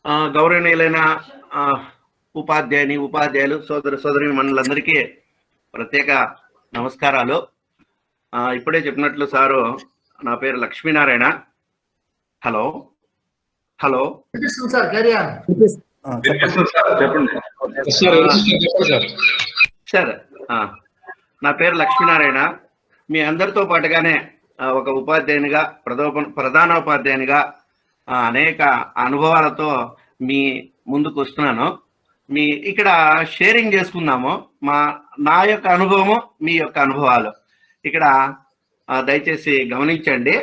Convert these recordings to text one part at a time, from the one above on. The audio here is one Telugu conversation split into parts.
గౌరవనీయులైన ఉపాధ్యాయులు సోదరీమణులందరికీ ప్రత్యేక నమస్కారాలు. ఇప్పుడే చెప్పినట్లు సారు, నా పేరు లక్ష్మీనారాయణ. హలో హలో సార్, నా పేరు లక్ష్మీనారాయణ. మీ అందరితో పాటుగానే ఒక ఉపాధ్యాయునిగా, ప్రధానోపాధ్యాయునిగా అనేక అనుభవాలతో మీ ముందుకు వస్తున్నాను. ఇక్కడ షేరింగ్ చేసుకుందాము. నా యొక్క అనుభవము, మీ యొక్క అనుభవాలు ఇక్కడ దయచేసి గమనించండి.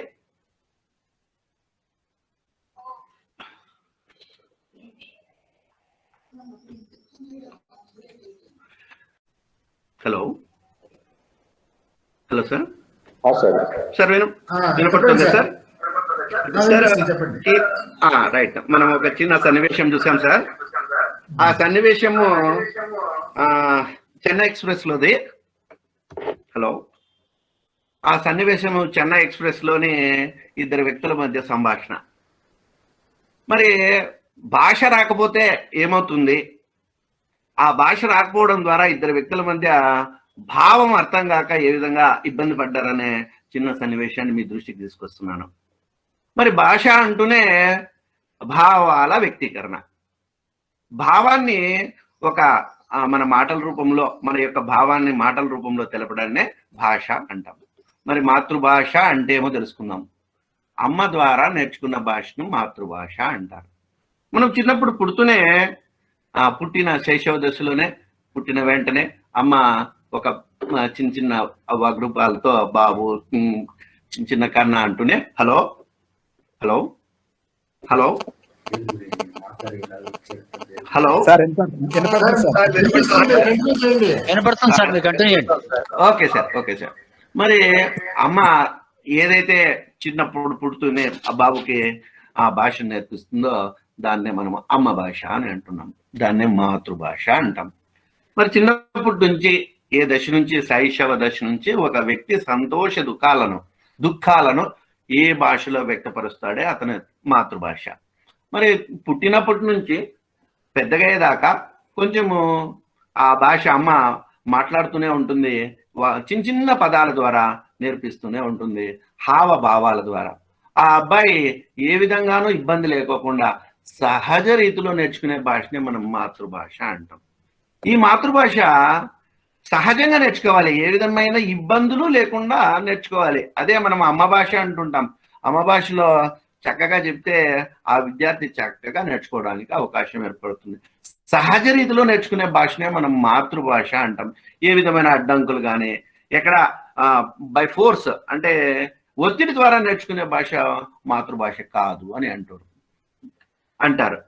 Hello hello sir. సార్ వినపడుతుంది సార్? రైట్. మనం ఒక చిన్న సన్నివేశం చూసాం సార్. ఆ సన్నివేశము చెన్నై ఎక్స్ప్రెస్ లోది. హలో. ఆ సన్నివేశము చెన్నై ఎక్స్ప్రెస్ లోని ఇద్దరు వ్యక్తుల మధ్య సంభాషణ. మరి భాష రాకపోతే ఏమవుతుంది? ఆ భాష రాకపోవడం ద్వారా ఇద్దరు వ్యక్తుల మధ్య భావం అర్థం కాక ఏ విధంగా ఇబ్బంది పడ్డారనే చిన్న సన్నివేశాన్ని మీ దృష్టికి తీసుకొస్తున్నాను. మరి భాష అంటూనే భావాల వ్యక్తీకరణ. భావాన్ని మన మాటల రూపంలో, మన యొక్క భావాన్ని మాటల రూపంలో తెలపడాన్నే భాష అంటాం. మరి మాతృభాష అంటే ఏమో తెలుసుకుందాం. అమ్మ ద్వారా నేర్చుకున్న భాషను మాతృభాష అంటారు. మనం చిన్నప్పుడు పుట్టిన శైశవ దశలోనే, పుట్టిన వెంటనే అమ్మ ఒక చిన్న చిన్న అవ్వగ్రూపాలతో బాబు, చిన్న కన్న అంటూనే hello hello hello hello. Okay sir. మరి అమ్మ ఏదైతే చిన్నప్పుడు పుడుతూనే ఆ బాబుకి ఆ భాషను నేర్పిస్తుందో దాన్నే మనం అమ్మ భాష అని అంటున్నాం. దాన్నే మాతృభాష అంటాం. మరి చిన్నప్పటి నుంచి ఏ దశ నుంచి, శైశవ దశ నుంచి ఒక వ్యక్తి సంతోష దుఃఖాలను ఏ భాషలో వ్యక్తపరుస్తాడే అతని మాతృభాష. మరి పుట్టినప్పటి నుంచి పెద్దగయ్యేదాకా కొంచెము ఆ భాష అమ్మ మాట్లాడుతూనే ఉంటుంది. చిన్న చిన్న పదాల ద్వారా నేర్పిస్తూనే ఉంటుంది, హావభావాల ద్వారా. ఆ అబ్బాయి ఏ విధంగానూ ఇబ్బంది లేకోకుండా సహజ రీతిలో నేర్చుకునే భాషనే మనం మాతృభాష అంటాం. ఈ మాతృభాష సహజంగా నేర్చుకోవాలి, ఏ విధమైన ఇబ్బందులు లేకుండా నేర్చుకోవాలి. అదే మనం అమ్మ భాష అంటుంటాం. అమ్మ భాషలో చక్కగా చెప్తే ఆ విద్యార్థి చక్కగా నేర్చుకోవడానికి అవకాశం ఏర్పడుతుంది. సహజ రీతిలో నేర్చుకునే భాషనే మనం మాతృభాష అంటాం. ఏ విధమైన అడ్డంకులు కానీ, ఎక్కడ బై ఫోర్స్ అంటే ఒత్తిడి ద్వారా నేర్చుకునే భాష మాతృభాష కాదు అని అంటారు.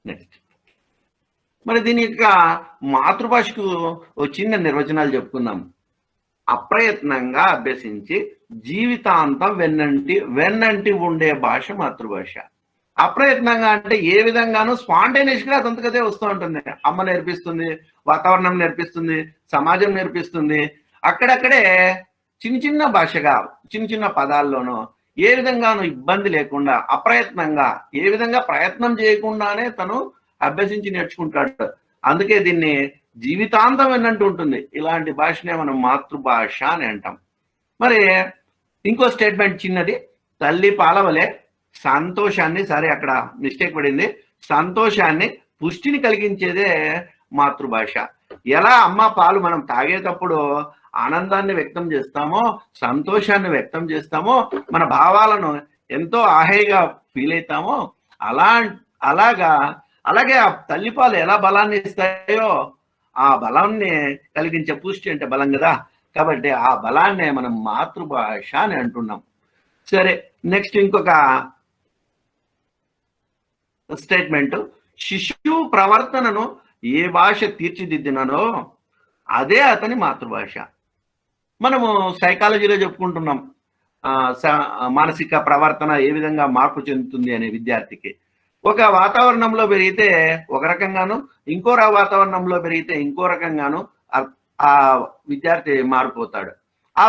నెక్స్ట్, మరి దీని యొక్క మాతృభాషకు చిన్న నిర్వచనాలు చెప్పుకుందాం. అప్రయత్నంగా అభ్యసించి జీవితాంతం వెన్నంటి ఉండే భాష మాతృభాష. అప్రయత్నంగా అంటే ఏ విధంగానూ స్పాంటేనియస్గా అదంతకదే వస్తూ ఉంటుంది. అమ్మ నేర్పిస్తుంది, వాతావరణం నేర్పిస్తుంది, సమాజం నేర్పిస్తుంది. అక్కడక్కడే చిన్న చిన్న భాషగా, చిన్న చిన్న పదాల్లోనూ ఏ విధంగానూ ఇబ్బంది లేకుండా అప్రయత్నంగా, ఏ విధంగా ప్రయత్నం చేయకుండానే తను అభ్యసించి నేర్చుకుంటాడు. అందుకే దీన్ని జీవితాంతం విన్నట్టు ఉంటుంది. ఇలాంటి భాషనే మనం మాతృభాష అని అంటాం. మరి ఇంకో స్టేట్మెంట్ చిన్నది. తల్లి పాల వలె సంతోషాన్ని, సరే అక్కడ మిస్టేక్ పడింది, సంతోషాన్ని, పుష్టిని కలిగించేదే మాతృభాష. ఎలా అమ్మ పాలు మనం తాగేటప్పుడు ఆనందాన్ని వ్యక్తం చేస్తామో, సంతోషాన్ని వ్యక్తం చేస్తామో, మన భావాలను ఎంతో ఆహేగా ఫీల్ అవుతామో, అలాగే ఆ తల్లిపాలు ఎలా బలాన్ని ఇస్తాయో ఆ బలాన్ని కలిగించే పుష్టి అంటే బలం కదా. కాబట్టి ఆ బలాన్నే మనం మాతృభాష అని అంటున్నాం. సరే, నెక్స్ట్ ఇంకొక స్టేట్మెంట్. శిశువు ప్రవర్తనను ఏ భాష తీర్చిదిద్దినో అదే అతని మాతృభాష. మనము సైకాలజీలో చెప్పుకుంటున్నాం, మానసిక ప్రవర్తన ఏ విధంగా మార్పు చెందుతుంది అనే విద్యార్థికి. ఒక వాతావరణంలో పెరిగితే ఒక రకంగాను, ఇంకో వాతావరణంలో పెరిగితే ఇంకో రకంగాను ఆ విద్యార్థి మారిపోతాడు. ఆ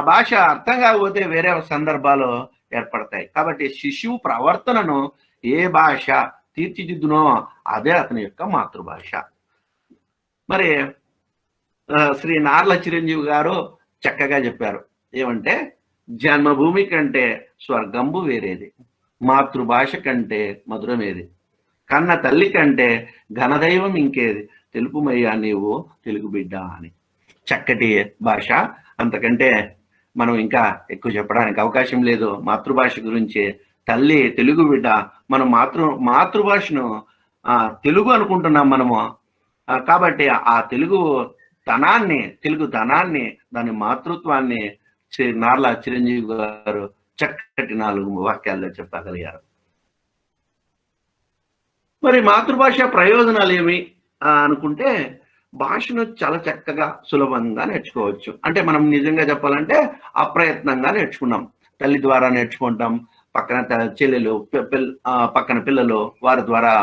భాష అర్థం కాకపోతే వేరే సందర్భాల్లో ఏర్పడతాయి. కాబట్టి శిశువు ప్రవర్తనను ఏ భాష తీర్చిదిద్దునో అదే అతని యొక్క మాతృభాష. మరి శ్రీ నార్ల చిరంజీవి గారు చక్కగా చెప్పారు. ఏమంటే, జన్మభూమి కంటే స్వర్గంబు వేరేది, మాతృభాష కంటే మధురమేది, కన్న తల్లి కంటే ఘనదైవం ఇంకేది, తెలుపుమయ్యా నీవు తెలుగు బిడ్డ అని. చక్కటి భాష. అంతకంటే మనం ఇంకా ఎక్కువ చెప్పడానికి అవకాశం లేదు మాతృభాష గురించి. తల్లి తెలుగు బిడ్డ. మనం మాతృభాషను తెలుగు అనుకుంటున్నాం మనము. కాబట్టి ఆ తెలుగు తనాన్ని దాని మాతృత్వాన్ని నార్ల చిరంజీవి గారు చక్కటి 4 వాక్యాల్లో చెప్పగలిగారు. మరి మాతృభాష ప్రయోజనాలు ఏమి అనుకుంటే, భాషను చాలా చక్కగా సులభంగా నేర్చుకోవచ్చు. అంటే మనం నిజంగా చెప్పాలంటే అప్రయత్నంగా నేర్చుకున్నాం. తల్లి ద్వారా నేర్చుకుంటాం, పక్కన చెల్లెలు, పక్కన పిల్లలు, వారి ద్వారా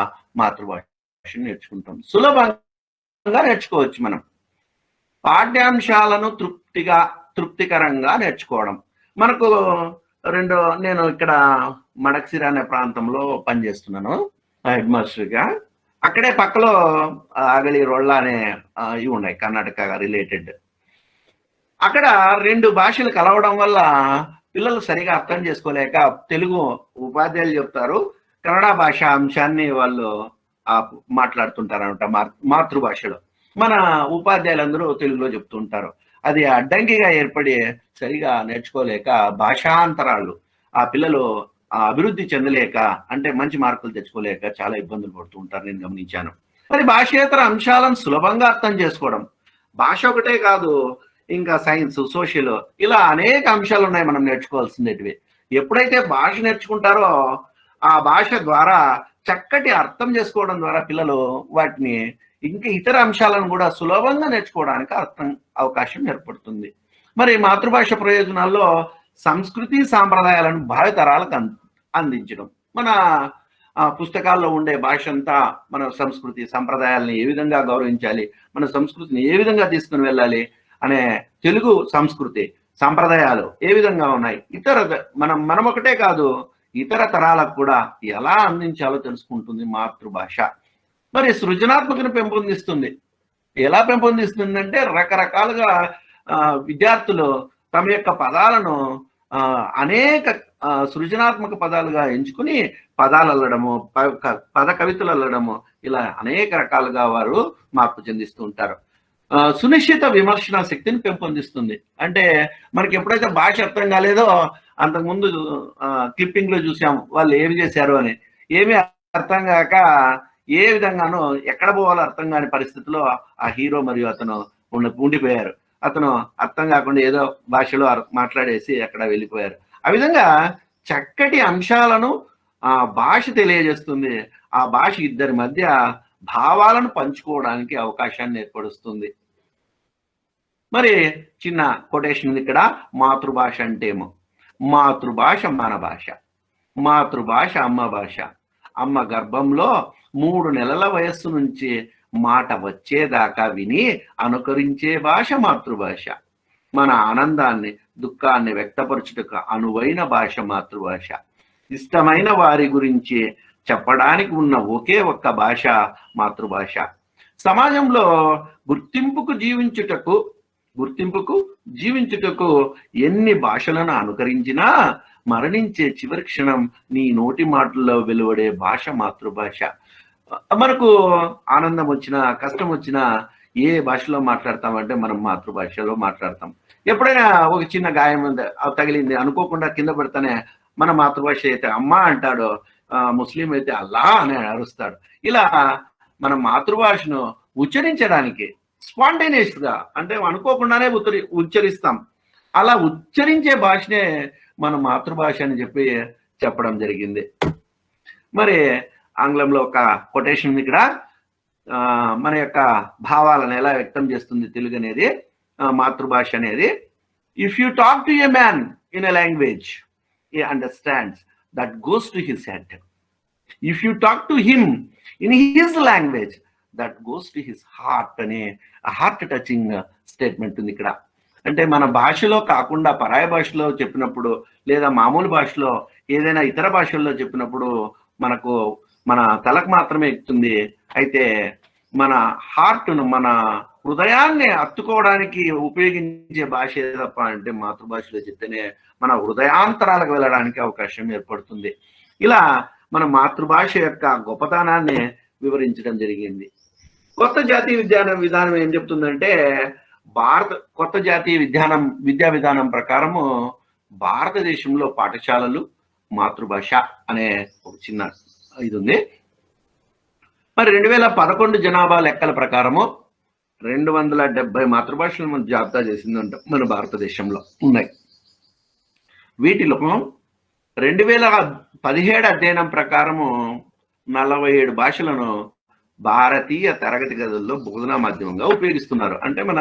మాతృభాషను నేర్చుకుంటాం. సులభంగా నేర్చుకోవచ్చు మనం. పాఠ్యాంశాలను తృప్తికరంగా నేర్చుకోవడం. మనకు నేను ఇక్కడ మడక్సిర అనే ప్రాంతంలో పనిచేస్తున్నాను హెడ్ మాస్టర్గా. అక్కడే పక్కలో అగలి రోళ్ళ అనే ఇవి ఉన్నాయి, కర్ణాటక రిలేటెడ్. అక్కడ 2 భాషలు కలవడం వల్ల పిల్లలు సరిగా అర్థం చేసుకోలేక తెలుగు ఉపాధ్యాయులు చెప్తారు, కన్నడ భాష అంశాన్ని వాళ్ళు మాట్లాడుతుంటారు అనమాట మాతృభాషలో. మన ఉపాధ్యాయులందరూ తెలుగులో చెప్తుంటారు. అది అడ్డంకిగా ఏర్పడి సరిగా నేర్చుకోలేక భాషాంతరాలు, ఆ పిల్లలు అభివృద్ధి చెందలేక, అంటే మంచి మార్కులు తెచ్చుకోలేక చాలా ఇబ్బందులు పడుతూ ఉంటారు, నేను గమనించాను. మరి భాషేతర అంశాలను సులభంగా అర్థం చేసుకోవడం. భాష ఒకటే కాదు, ఇంకా సైన్స్, సోషల్, ఇలా అనేక అంశాలు ఉన్నాయి మనం నేర్చుకోవాల్సినవి. ఎప్పుడైతే భాష నేర్చుకుంటారో ఆ భాష ద్వారా చక్కటి అర్థం చేసుకోవడం ద్వారా పిల్లలు వాటిని ఇంకా ఇతర అంశాలను కూడా సులభంగా నేర్చుకోవడానికి అవకాశం ఏర్పడుతుంది. మరి మాతృభాష ప్రయోజనాల్లో సంస్కృతి సాంప్రదాయాలను భావితరాలకు అందించడం. మన పుస్తకాల్లో ఉండే భాష అంతా మన సంస్కృతి సంప్రదాయాలను ఏ విధంగా గౌరవించాలి, మన సంస్కృతిని ఏ విధంగా తీసుకుని వెళ్ళాలి అనే తెలుగు సంస్కృతి సంప్రదాయాలు ఏ విధంగా ఉన్నాయి, మనం ఒకటే కాదు ఇతర తరాలకు కూడా ఎలా అందించాలో తెలుసుకుంటుంది మాతృభాష. మరి సృజనాత్మకను పెంపొందిస్తుంది. ఎలా పెంపొందిస్తుందంటే, రకరకాలుగా విద్యార్థులు తమ యొక్క పదాలను అనేక సృజనాత్మక పదాలుగా ఎంచుకుని పదాలు అల్లడము, పద కవితలు అల్లడము, ఇలా అనేక రకాలుగా వారు మార్పు చెందిస్తూ ఉంటారు. సునిశ్చిత విమర్శన శక్తిని పెంపొందిస్తుంది. అంటే మనకి ఎప్పుడైతే భాష అర్థం కాలేదో, అంతకుముందు క్లిప్పింగ్ లో చూసాము వాళ్ళు ఏమి చేశారు అని. ఏమీ అర్థం కాక ఏ విధంగానో ఎక్కడ పోవాలో అర్థం కాని పరిస్థితిలో ఆ హీరో మరియు అతను ఉండిపోయారు. అతను అర్థం కాకుండా ఏదో భాషలో మాట్లాడేసి అక్కడ వెళ్ళిపోయారు. ఆ విధంగా చక్కటి అంశాలను ఆ భాష తెలియజేస్తుంది. ఆ భాష ఇద్దరి మధ్య భావాలను పంచుకోవడానికి అవకాశాన్ని ఏర్పరుస్తుంది. మరి చిన్న కొటేషన్ ఇక్కడ. మాతృభాష అంటేమో, మాతృభాష మన భాష, మాతృభాష అమ్మ భాష, అమ్మ గర్భంలో 3 నెలల వయస్సు నుంచి మాట వచ్చేదాకా విని అనుకరించే భాష మాతృభాష. మన ఆనందాన్ని దుఃఖాన్ని వ్యక్తపరచుటకు అనువైన భాష మాతృభాష. ఇష్టమైన వారి గురించి చెప్పడానికి ఉన్న ఒకే ఒక్క భాష మాతృభాష. సమాజంలో గుర్తింపుకు జీవించుటకు ఎన్ని భాషలను అనుకరించినా మరణించే చివరి క్షణం నీ నోటి మాటల్లో వెలువడే భాష మాతృభాష. మనకు ఆనందం వచ్చినా కష్టం వచ్చినా ఏ భాషలో మాట్లాడతామంటే మనం మాతృభాషలో మాట్లాడతాం. ఎప్పుడైనా ఒక చిన్న గాయం తగిలింది అనుకోకుండా కింద పడితేనే మన మాతృభాష అయితే అమ్మ అంటాడు, ముస్లిం అయితే అల్లా అని అరుస్తాడు. ఇలా మన మాతృభాషను ఉచ్చరించడానికి స్పాంటేనియస్ గా, అంటే అనుకోకుండానే ఉచ్చరిస్తాం. అలా ఉచ్చరించే భాషనే మన మాతృభాష అని చెప్పడం జరిగింది. మరి ఆంగ్లంలో ఒక కొటేషన్ ఇక్కడ మన యొక్క భావాలను ఎలా వ్యక్తం చేస్తుంది తెలుగు అనేది, మాతృభాష అనేది. If you talk to a man in a language he understands, that goes to his head. If you talk to him in his language, that goes to his heart. అనే హార్ట్ టచింగ్ స్టేట్మెంట్ ఉంది ఇక్కడ. అంటే మన భాషలో కాకుండా పరాయ భాషలో చెప్పినప్పుడు లేదా మామూలు భాషలో ఏదైనా ఇతర భాషల్లో చెప్పినప్పుడు మనకు మన తలకు మాత్రమే ఎక్కుతుంది. అయితే మన హార్ట్ను, మన హృదయాన్ని హత్తుకోవడానికి ఉపయోగించే భాష ఏదప్ప అంటే మాతృభాషలో చెప్తేనే మన హృదయాంతరాలకు వెళ్ళడానికి అవకాశం ఏర్పడుతుంది. ఇలా మన మాతృభాష యొక్క గొప్పతనాన్ని వివరించడం జరిగింది. కొత్త జాతీయ విధానం ఏం చెప్తుందంటే కొత్త జాతీయ విద్యా విధానం ప్రకారము భారతదేశంలో పాఠశాలలు మాతృభాష అనే ఒక చిన్న ఇది ఉంది. మరి 2011 జనాభా లెక్కల ప్రకారము 270 మాతృభాషలు మనం జాబితా చేసిందంట మన భారతదేశంలో ఉన్నాయి. వీటిలో 2017 అధ్యయనం ప్రకారము 47 భాషలను భారతీయ తరగతి గదుల్లో బోధనా మాధ్యమంగా ఉపయోగిస్తున్నారు. అంటే మన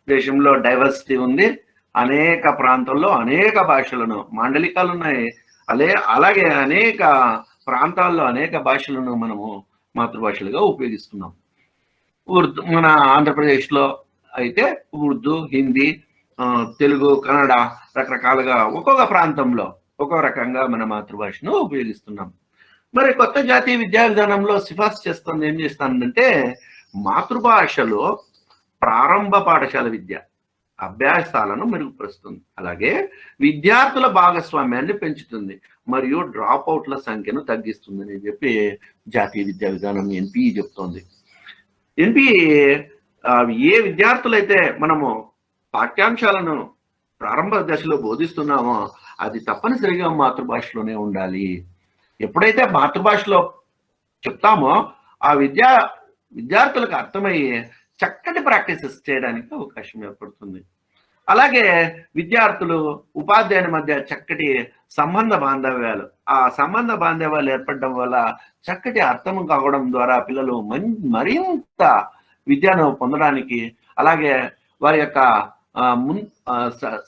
దేశంలో డైవర్సిటీ ఉంది, అనేక ప్రాంతాల్లో అనేక భాషలను, మాండలికాలు ఉన్నాయి, అలాగే అనేక ప్రాంతాల్లో అనేక భాషలను మనము మాతృభాషలుగా ఉపయోగిస్తున్నాం. మన ఆంధ్రప్రదేశ్లో అయితే ఉర్దూ, హిందీ, తెలుగు, కన్నడ రకరకాలుగా ఒక్కొక్క ప్రాంతంలో ఒక్కో రకంగా మన మాతృభాషను ఉపయోగిస్తున్నాం. మరి కొత్త జాతీయ విద్యా విధానంలో సిఫార్సు చేస్తుంది ఏం చేస్తానంటే మాతృభాషలో ప్రారంభ పాఠశాల విద్య అభ్యాసాలను మెరుగుపరుస్తుంది, అలాగే విద్యార్థుల భాగస్వామ్యాన్ని పెంచుతుంది మరియు డ్రాప్ అవుట్ల సంఖ్యను తగ్గిస్తుందని చెప్పి జాతీయ విద్యా విధానం ఎన్పిఈ చెప్తోంది. ఎన్పిఈ ఏ విద్యార్థులైతే మనము పాఠ్యాంశాలను ప్రారంభ దశలో బోధిస్తున్నామో అది తప్పనిసరిగా మాతృభాషలోనే ఉండాలి. ఎప్పుడైతే మాతృభాషలో చెప్తామో ఆ విద్యార్థులకు అర్థమయ్యే చక్కటి ప్రాక్టీసెస్ చేయడానికి అవకాశం ఏర్పడుతుంది. అలాగే విద్యార్థులు ఉపాధ్యాయుని మధ్య చక్కటి సంబంధ బాంధవ్యాలు ఏర్పడడం వల్ల చక్కటి అర్థం కావడం ద్వారా పిల్లలు మరింత విద్యను పొందడానికి, అలాగే వారి యొక్క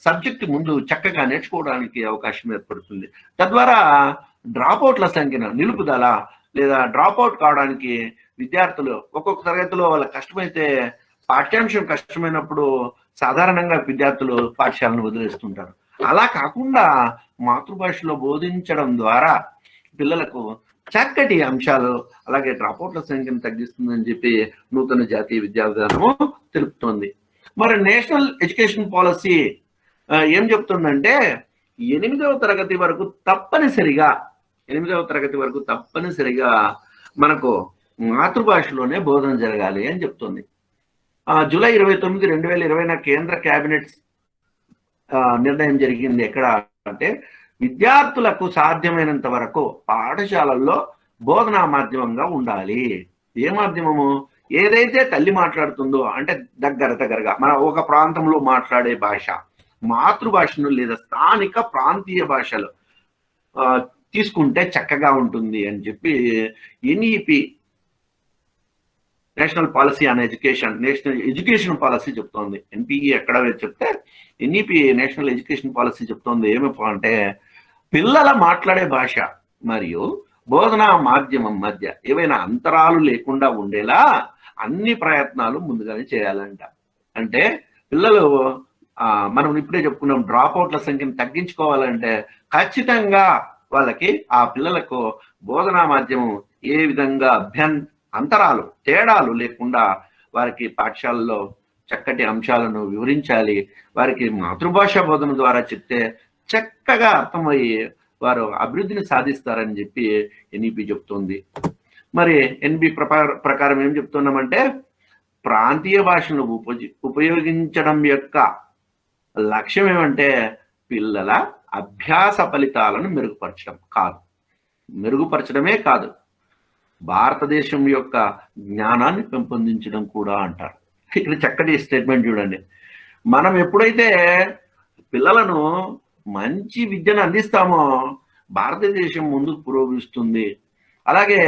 సబ్జెక్ట్ ముందు చక్కగా నేర్చుకోవడానికి అవకాశం ఏర్పడుతుంది. తద్వారా డ్రాప్అవుట్ల సంఖ్యను నిలుపుదల లేదా డ్రాప్అవుట్ కావడానికి విద్యార్థులు ఒక్కొక్క తరగతిలో వాళ్ళ కష్టమైతే పాఠ్యాంశం కష్టమైనప్పుడు సాధారణంగా విద్యార్థులు పాఠశాలను వదిలేస్తుంటారు. అలా కాకుండా మాతృభాషలో బోధించడం ద్వారా పిల్లలకు చక్కటి అంశాలు అలాగే డ్రాప్అవుట్ల సంఖ్యను తగ్గిస్తుందని చెప్పి నూతన జాతీయ విద్యా విధానము తెలుపుతోంది. మరి నేషనల్ ఎడ్యుకేషన్ పాలసీ ఏం చెప్తుందంటే 8వ తరగతి వరకు తప్పనిసరిగా మనకు మాతృభాషలోనే బోధన జరగాలి అని చెప్తుంది. జూలై 29, 2020 కేంద్ర కేబినెట్ నిర్ణయం జరిగింది. ఎక్కడ అంటే విద్యార్థులకు సాధ్యమైనంత వరకు పాఠశాలల్లో బోధనా మాధ్యమంగా ఉండాలి. ఏ మాధ్యమము? ఏదైతే తల్లి మాట్లాడుతుందో అంటే దగ్గరగా మన ఒక ప్రాంతంలో మాట్లాడే భాష, మాతృభాషను లేదా స్థానిక ప్రాంతీయ భాషలు తీసుకుంటే చక్కగా ఉంటుంది అని చెప్పి NEP national policy on education, national education policy చెప్తోంది. ఎన్పిఈ ఎక్కడ చెప్తే ఎన్ఈపి నేషనల్ ఎడ్యుకేషన్ పాలసీ చెప్తోంది ఏమిటంటే పిల్లల మాట్లాడే భాష మరియు బోధనా మాధ్యమం మధ్య ఏవైనా అంతరాలు లేకుండా ఉండేలా అన్ని ప్రయత్నాలు ముందుగానే చేయాలంట. అంటే పిల్లలు మనం ఇప్పుడే చెప్పుకున్నాం డ్రాప్అవుట్ల సంఖ్యను తగ్గించుకోవాలంటే ఖచ్చితంగా వాళ్ళకి ఆ పిల్లలకు బోధనా మాధ్యమం ఏ విధంగా తేడాలు లేకుండా వారికి పాఠశాలలో చక్కటి అంశాలను వివరించాలి. వారికి మాతృభాష బోధన ద్వారా చెప్తే చక్కగా అర్థమయ్యి వారు అభివృద్ధిని సాధిస్తారని చెప్పి ఎన్ఈపి చెప్తుంది. మరి ఎన్బి ప్రకారం ఏం చెప్తున్నామంటే ప్రాంతీయ భాషను ఉపయోగించడం యొక్క లక్ష్యం ఏమంటే పిల్లల అభ్యాస ఫలితాలను మెరుగుపరచడమే కాదు భారతదేశం యొక్క జ్ఞానాన్ని పెంపొందించడం కూడా అంటారు. ఇక్కడ చక్కటి స్టేట్మెంట్ చూడండి. మనం ఎప్పుడైతే పిల్లలను మంచి విద్యను అందిస్తామో భారతదేశం ముందుకు పురోగమిస్తుంది. అలాగే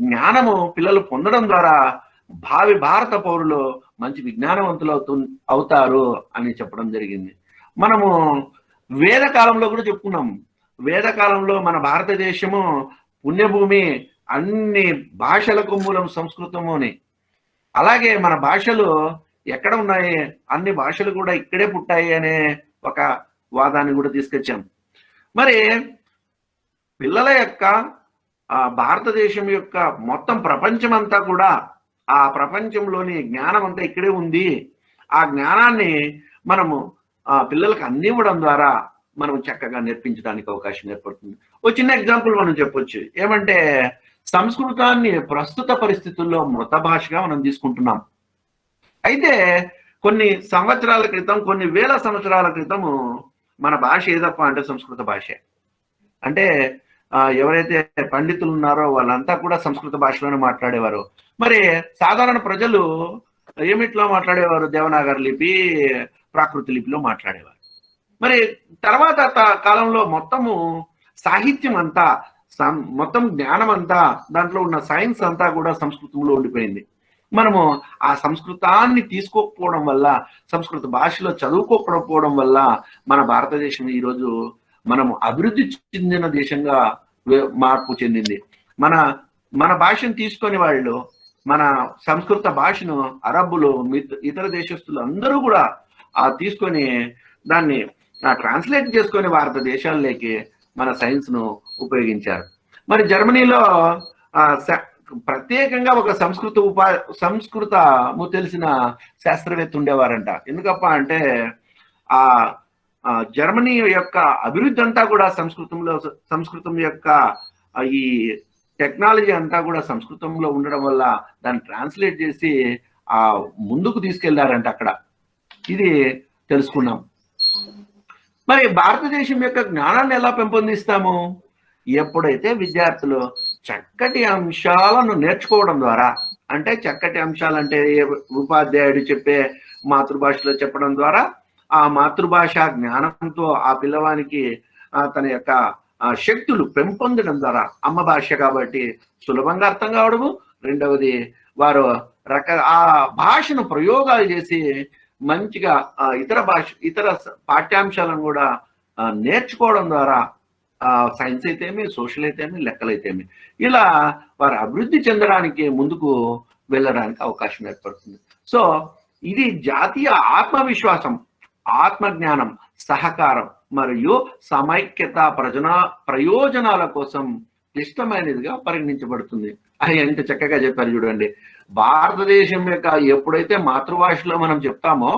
జ్ఞానము పిల్లలు పొందడం ద్వారా భావి భారత పౌరులు మంచి విజ్ఞానవంతులు అవుతారు అని చెప్పడం జరిగింది. మనము వేదకాలంలో కూడా చెప్పుకున్నాం. వేదకాలంలో మన భారతదేశము పుణ్యభూమి, అన్ని భాషలకు మూలం సంస్కృతము అని. అలాగే మన భాషలు ఎక్కడ ఉన్నాయి, అన్ని భాషలు కూడా ఇక్కడే పుట్టాయి అనే ఒక వాదాన్ని కూడా తీసుకొచ్చాం. మరి పిల్లల యొక్క భారతదేశం యొక్క మొత్తం ప్రపంచం అంతా కూడా, ఆ ప్రపంచంలోని జ్ఞానం అంతా ఇక్కడే ఉంది. ఆ జ్ఞానాన్ని మనము పిల్లలకు అందివ్వడం ద్వారా మనం చక్కగా నేర్పించడానికి అవకాశం ఏర్పడుతుంది. ఒక చిన్న ఎగ్జాంపుల్ మనం చెప్పొచ్చు. ఏమంటే సంస్కృతాన్ని ప్రస్తుత పరిస్థితుల్లో మృత భాషగా మనం తీసుకుంటున్నాం. అయితే కొన్ని సంవత్సరాల క్రితం, కొన్ని వేల సంవత్సరాల క్రితము మన భాష ఏదప్ప అంటే సంస్కృత భాషే. అంటే ఎవరైతే పండితులు ఉన్నారో వాళ్ళంతా కూడా సంస్కృత భాషలోనే మాట్లాడేవారు. మరి సాధారణ ప్రజలు ఏమిట్లో మాట్లాడేవారు? దేవనాగరి లిపి, ప్రాకృత లిపిలో మాట్లాడేవారు. మరి తర్వాత కాలంలో మొత్తము సాహిత్యం అంతా, మొత్తం జ్ఞానం అంతా, దాంట్లో ఉన్న సైన్స్ అంతా కూడా సంస్కృతంలో ఉండిపోయింది. మనము ఆ సంస్కృతాన్ని తీసుకోకపోవడం వల్ల, సంస్కృత భాషలో చదువుకోకపోవడం వల్ల మన భారతదేశం ఈరోజు మనము అభివృద్ధి చెందిన దేశంగా మార్పు చెందింది. మన భాషను తీసుకొని వాళ్ళు, మన సంస్కృత భాషను అరబ్బులు, ఇతర దేశస్తులు అందరూ కూడా తీసుకొని దాన్ని ట్రాన్స్లేట్ చేసుకొని భారతదేశాల్లోకి మన సైన్స్ ను ఉపయోగించారు. మరి జర్మనీలో ప్రత్యేకంగా ఒక సంస్కృతము తెలిసిన శాస్త్రవేత్త ఉండేవారంట. ఎందుకప్ప అంటే ఆ జర్మనీ యొక్క అభివృద్ధి అంతా కూడా సంస్కృతం యొక్క ఈ టెక్నాలజీ అంతా కూడా సంస్కృతంలో ఉండడం వల్ల దాన్ని ట్రాన్స్లేట్ చేసి ముందుకు తీసుకెళ్లారంట అక్కడ. ఇది తెలుసుకున్నాం. మరి భారతదేశం యొక్క జ్ఞానాన్ని ఎలా పెంపొందిస్తాము? ఎప్పుడైతే విద్యార్థులు చక్కటి అంశాలను నేర్చుకోవడం ద్వారా, అంటే చక్కటి అంశాలంటే ఉపాధ్యాయుడు చెప్పే మాతృభాషలో చెప్పడం ద్వారా, ఆ మాతృభాష జ్ఞానంతో ఆ పిల్లవానికి తన యొక్క శక్తులు పెంపొందడం ద్వారా, అమ్మ భాష కాబట్టి సులభంగా అర్థం కావడము, రెండవది వారు ఆ భాషను ప్రయోగాలు చేసి మంచిగా ఇతర పాఠ్యాంశాలను కూడా నేర్చుకోవడం ద్వారా, సైన్స్ అయితేమి, సోషల్ అయితేమి, లెక్కలైతేమి, ఇలా వారు అభివృద్ధి చెందడానికి, ముందుకు వెళ్ళడానికి అవకాశం ఏర్పడుతుంది. సో ఇది జాతీయ ఆత్మవిశ్వాసం, ఆత్మజ్ఞానం, సహకారం మరియు సమైక్యత ప్రయోజనాల కోసం క్లిష్టమైనదిగా పరిగణించబడుతుంది. అది ఎంత చక్కగా చెప్పారు చూడండి. భారతదేశం యొక్క ఎప్పుడైతే మాతృభాషలో మనం చెప్తామో,